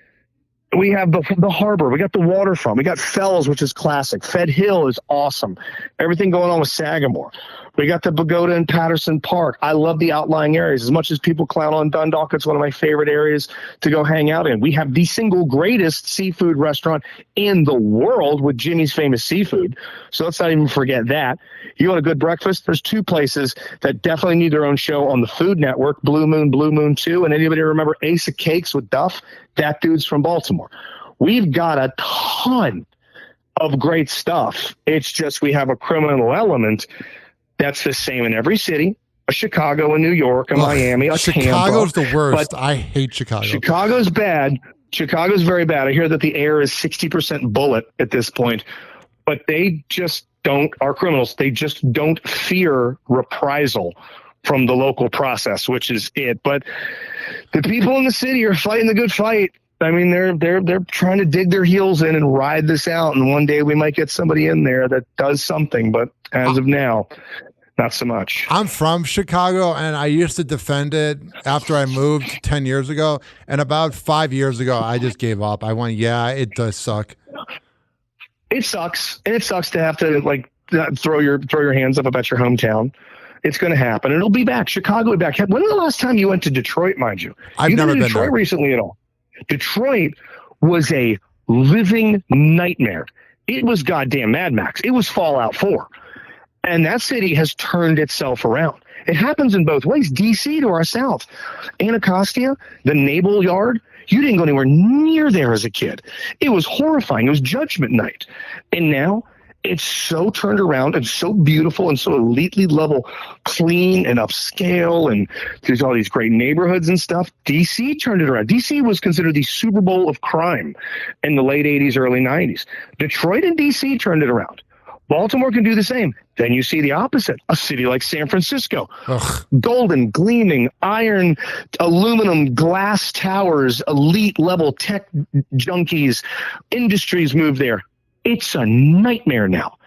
We have the harbor. We got the waterfront. We got Fells, which is classic. Fed Hill is awesome. Everything going on with Sagamore. We got the Pagoda in Patterson Park. I love the outlying areas. As much as people clown on Dundalk, it's one of my favorite areas to go hang out in. We have the single greatest seafood restaurant in the world with Jimmy's Famous Seafood. So let's not even forget that. You want a good breakfast? There's two places that definitely need their own show on the Food Network, Blue Moon 2. And anybody remember Ace of Cakes with Duff? That dude's from Baltimore. We've got a ton of great stuff. It's just we have a criminal element that's the same in every city. A Chicago, a New York, a Miami, a Chicago's Tampa. The worst. I hate Chicago. Chicago's bad. Chicago's very bad. I hear that the air is 60% bullet at this point, but they just don't, our criminals, they just don't fear reprisal from the local process, which is it. But the people in the city are fighting the good fight. I mean, they're trying to dig their heels in and ride this out. And one day we might get somebody in there that does something. But as of now, not so much. I'm from Chicago, and I used to defend it after I moved 10 years ago. And about 5 years ago, I just gave up. I went, yeah, it does suck. It sucks. And it sucks to have to throw your hands up about your hometown. It's going to happen. And it'll be back. Chicago will be back. When was the last time you went to Detroit, mind you? I've never been Detroit there recently at all. Detroit was a living nightmare. It was goddamn Mad Max. It was Fallout 4. And that city has turned itself around. It happens in both ways. D.C. to our south. Anacostia, the Naval Yard, you didn't go anywhere near there as a kid. It was horrifying. It was Judgment Night. And now it's so turned around and so beautiful and so elitely level, clean and upscale, and there's all these great neighborhoods and stuff. D.C. turned it around. D.C. was considered the Super Bowl of crime in the late 80s, early 90s. Detroit and D.C. turned it around. Baltimore can do the same. Then you see the opposite. A city like San Francisco. Ugh. Golden, gleaming, iron, aluminum, glass towers, elite level tech junkies, industries move there. It's a nightmare now.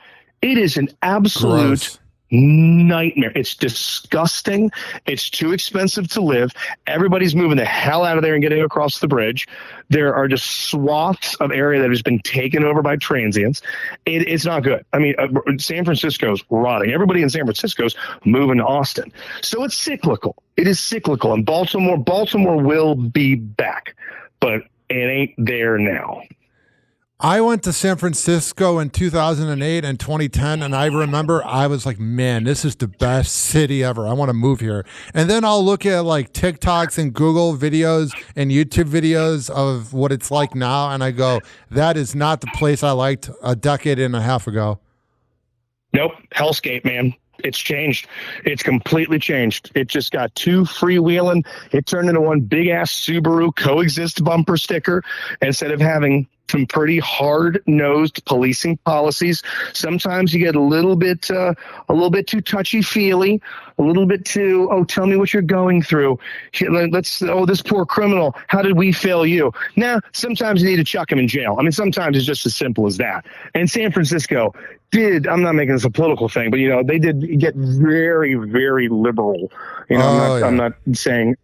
It is an absolute nightmare. It's disgusting. It's too expensive to live. Everybody's moving the hell out of there and getting across the bridge. There are just swaths of area that has been taken over by transients. It's not good. I mean, San Francisco's rotting. Everybody in San Francisco's moving to Austin. So it's cyclical. It is cyclical. And Baltimore will be back, but it ain't there now. I went to San Francisco in 2008 and 2010, and I remember I was like, man, this is the best city ever. I want to move here. And then I'll look at like TikToks and Google videos and YouTube videos of what it's like now, and I go, that is not the place I liked a decade and a half ago. Nope. Hellscape, man. It's changed. It's completely changed. It just got too freewheeling. It turned into one big ass Subaru coexist bumper sticker instead of having some pretty hard-nosed policing policies. Sometimes you get a little bit too touchy-feely, a little bit too, oh, tell me what you're going through. This poor criminal, how did we fail you? Now, sometimes you need to chuck him in jail. I mean, sometimes it's just as simple as that. And San Francisco I'm not making this a political thing, but, they did get very, very liberal. I'm not saying,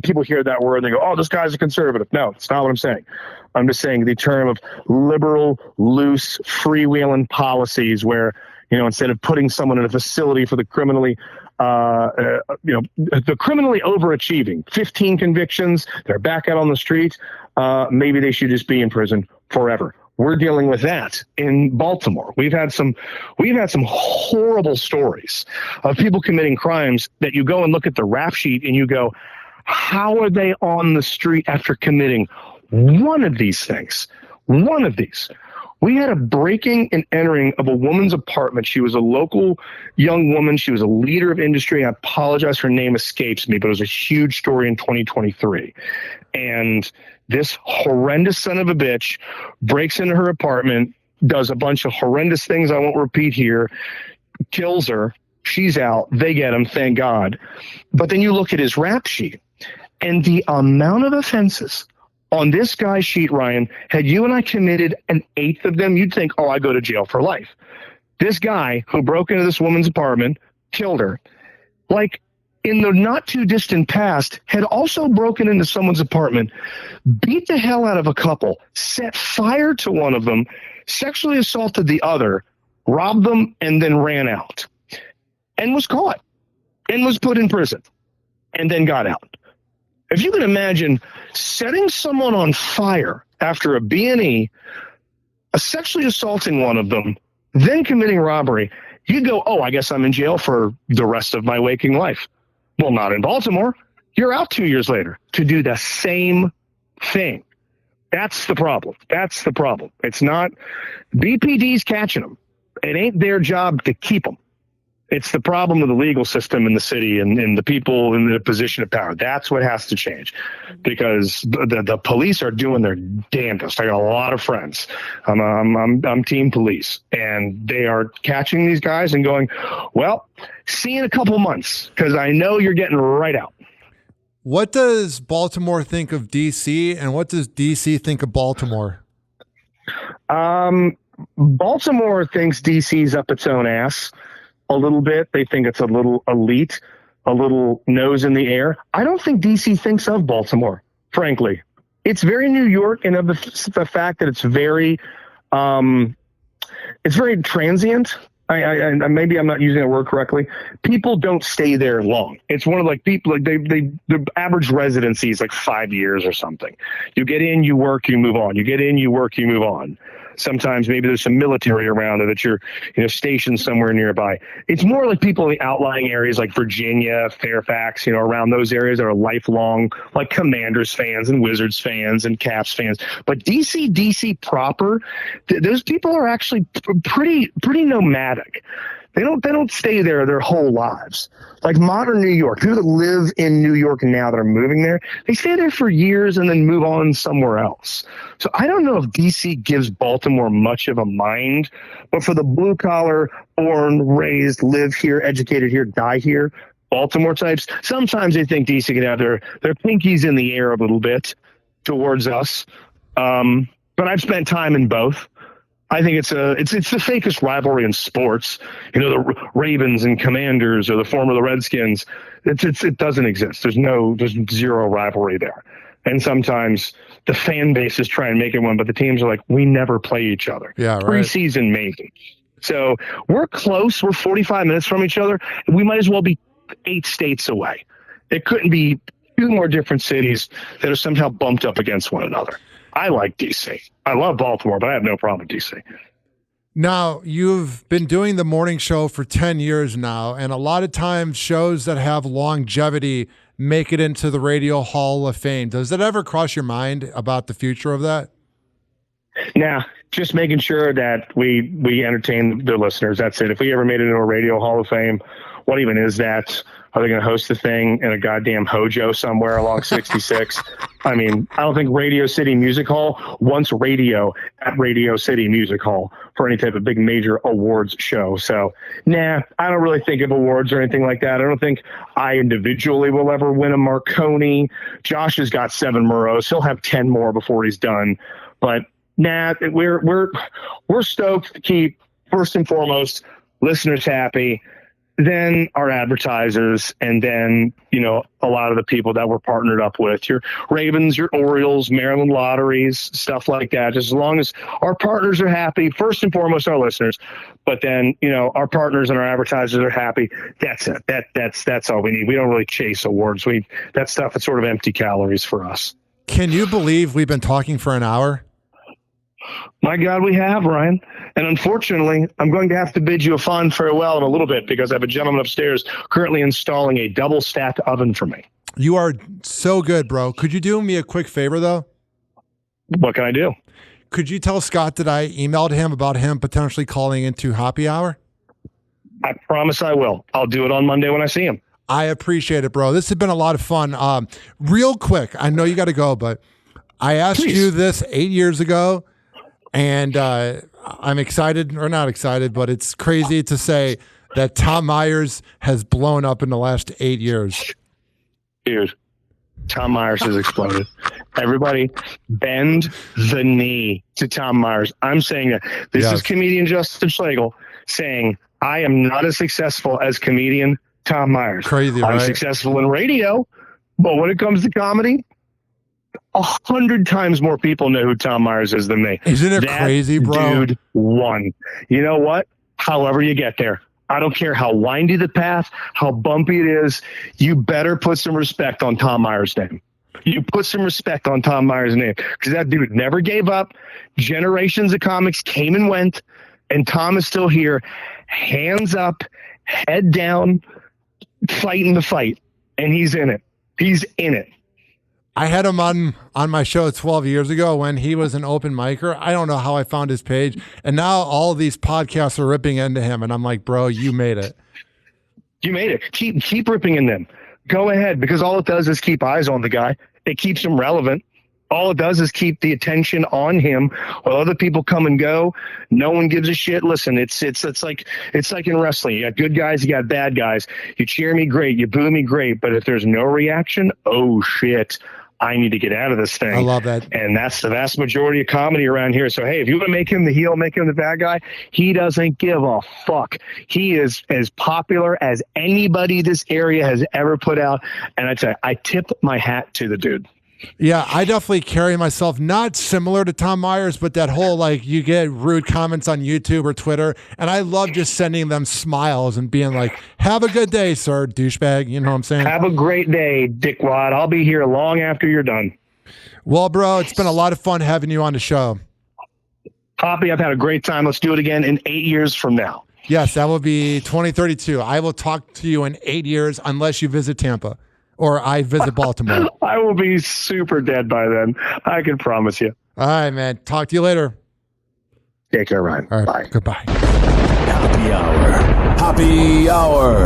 people hear that word and they go, oh, this guy's a conservative. No, it's not what I'm saying. I'm just saying the term of liberal, loose, freewheeling policies where, instead of putting someone in a facility for the criminally overachieving, 15 convictions, they're back out on the street, maybe they should just be in prison forever. We're dealing with that in Baltimore. We've had some horrible stories of people committing crimes that you go and look at the rap sheet and you go, how are they on the street after committing one of these things? One of these. We had a breaking and entering of a woman's apartment. She was a local young woman. She was a leader of industry. I apologize, her name escapes me, but it was a huge story in 2023. And this horrendous son of a bitch breaks into her apartment, does a bunch of horrendous things I won't repeat here, kills her. She's out. They get him, thank God. But then you look at his rap sheet, and the amount of offenses on this guy's sheet, Ryan, had you and I committed an eighth of them, you'd think, oh, I go to jail for life. This guy who broke into this woman's apartment, killed her, like in the not too distant past, had also broken into someone's apartment, beat the hell out of a couple, set fire to one of them, sexually assaulted the other, robbed them, and then ran out. And was caught and was put in prison and then got out. If you can imagine setting someone on fire after a B&E, sexually assaulting one of them, then committing robbery, you go, oh, I guess I'm in jail for the rest of my waking life. Well, not in Baltimore. You're out 2 years later to do the same thing. That's the problem. That's the problem. It's not BPD's catching them. It ain't their job to keep them. It's the problem with the legal system in the city and the people in the position of power. That's what has to change, because the police are doing their damnedest. I got a lot of friends. I'm team police, and they are catching these guys and going, well, see you in a couple months, because I know you're getting right out. What does Baltimore think of DC, and what does DC think of Baltimore? Baltimore thinks DC's up its own ass a little bit. They think it's a little elite, a little nose in the air. I don't think DC thinks of Baltimore, frankly. It's very New York, and of the fact that it's very transient. I maybe I'm not using that word correctly. People don't stay there long. It's one of like people like the average residency is like 5 years or something. You get in, you work, you move on. You get in, you work, you move on. Sometimes maybe there's some military around, or that you're stationed somewhere nearby. It's more like people in the outlying areas like Virginia, Fairfax, around those areas that are lifelong, like Commanders fans and Wizards fans and Caps fans. But DC proper, those people are actually pretty nomadic. They don't stay there their whole lives. Like modern New York, people that live in New York now that are moving there, they stay there for years and then move on somewhere else. So I don't know if DC gives Baltimore much of a mind, but for the blue collar, born, raised, live here, educated here, die here, Baltimore types, sometimes they think DC can have their pinkies in the air a little bit towards us. But I've spent time in both. I think it's the fakest rivalry in sports. You know, the Ravens and Commanders, or the former the Redskins. It doesn't exist. There's zero rivalry there. And sometimes the fan bases try and make it one, but the teams are like, we never play each other. Yeah, right. Preseason maybe. So we're close. We're 45 minutes from each other. We might as well be 8 states away. It couldn't be 2 more different cities that are somehow bumped up against one another. I like DC. I love Baltimore, but I have no problem with DC. Now, you've been doing the morning show for 10 years now, and a lot of times shows that have longevity make it into the Radio Hall of Fame. Does it ever cross your mind about the future of that? Nah, just making sure that we entertain the listeners. That's it. If we ever made it into a Radio Hall of Fame, what even is that? Are they going to host the thing in a goddamn Hojo somewhere along 66? I mean, I don't think Radio City Music Hall wants radio at Radio City Music Hall for any type of big major awards show. So, nah, I don't really think of awards or anything like that. I don't think I individually will ever win a Marconi. Josh has got 7 Murrows. He'll have 10 more before he's done. But nah, we're stoked to keep, first and foremost, listeners happy, then our advertisers, and then, you know, a lot of the people that we're partnered up with, your Ravens, your Orioles, Maryland Lotteries, stuff like that. Just as long as our partners are happy, first and foremost, our listeners, but then, you know, our partners and our advertisers are happy. That's it. That's all we need. We don't really chase awards. That stuff is sort of empty calories for us. Can you believe we've been talking for an hour? My God, we have, Ryan. And unfortunately, I'm going to have to bid you a fond farewell in a little bit, because I have a gentleman upstairs currently installing a double-stacked oven for me. You are so good, bro. Could you do me a quick favor, though? What can I do? Could you tell Scott that I emailed him about him potentially calling into Hoppe Hour? I promise I will. I'll do it on Monday when I see him. I appreciate it, bro. This has been a lot of fun. Real quick, I know you got to go, but I asked you this 8 years ago, and I'm excited, or not excited, but it's crazy to say that Tom Myers has blown up in the last 8 years. Dude, Tom Myers has exploded. Everybody bend the knee to Tom Myers. I'm saying that. This is comedian Justin Schlegel saying, I am not as successful as comedian Tom Myers. Crazy, right? I'm successful in radio, but when it comes to comedy, 100 times more people know who Tom Myers is than me. Isn't it crazy, bro? Dude won. You know what? However you get there, I don't care how windy the path, how bumpy it is, you better put some respect on Tom Myers' name. You put some respect on Tom Myers' name, because that dude never gave up. Generations of comics came and went, and Tom is still here, hands up, head down, fighting the fight, and he's in it. He's in it. I had him on my show 12 years ago when he was an open micer. I don't know how I found his page, and now all these podcasts are ripping into him, and I'm like, bro, you made it. You made it. Keep ripping in them. Go ahead, because all it does is keep eyes on the guy. It keeps him relevant. All it does is keep the attention on him while other people come and go. No one gives a shit. Listen, it's like in wrestling. You got good guys, you got bad guys. You cheer me, great. You boo me, great. But if there's no reaction, oh shit, I need to get out of this thing. I love that. And that's the vast majority of comedy around here. So, hey, if you want to make him the heel, make him the bad guy, he doesn't give a fuck. He is as popular as anybody this area has ever put out. And I tell you, I tip my hat to the dude. Yeah, I definitely carry myself not similar to Tom Myers, but that whole, like, you get rude comments on YouTube or Twitter, and I love just sending them smiles and being like, have a good day, sir, douchebag. You know what I'm saying? Have a great day, dickwad. I'll be here long after you're done. Well, bro, it's been a lot of fun having you on the show. Hoppe, I've had a great time. Let's do it again in 8 years from now. Yes, that will be 2032. I will talk to you in 8 years unless you visit Tampa. Or I visit Baltimore. I will be super dead by then. I can promise you. All right, man. Talk to you later. Take care, Ryan. All right, bye. Goodbye. Hoppe Hour. Hoppe Hour.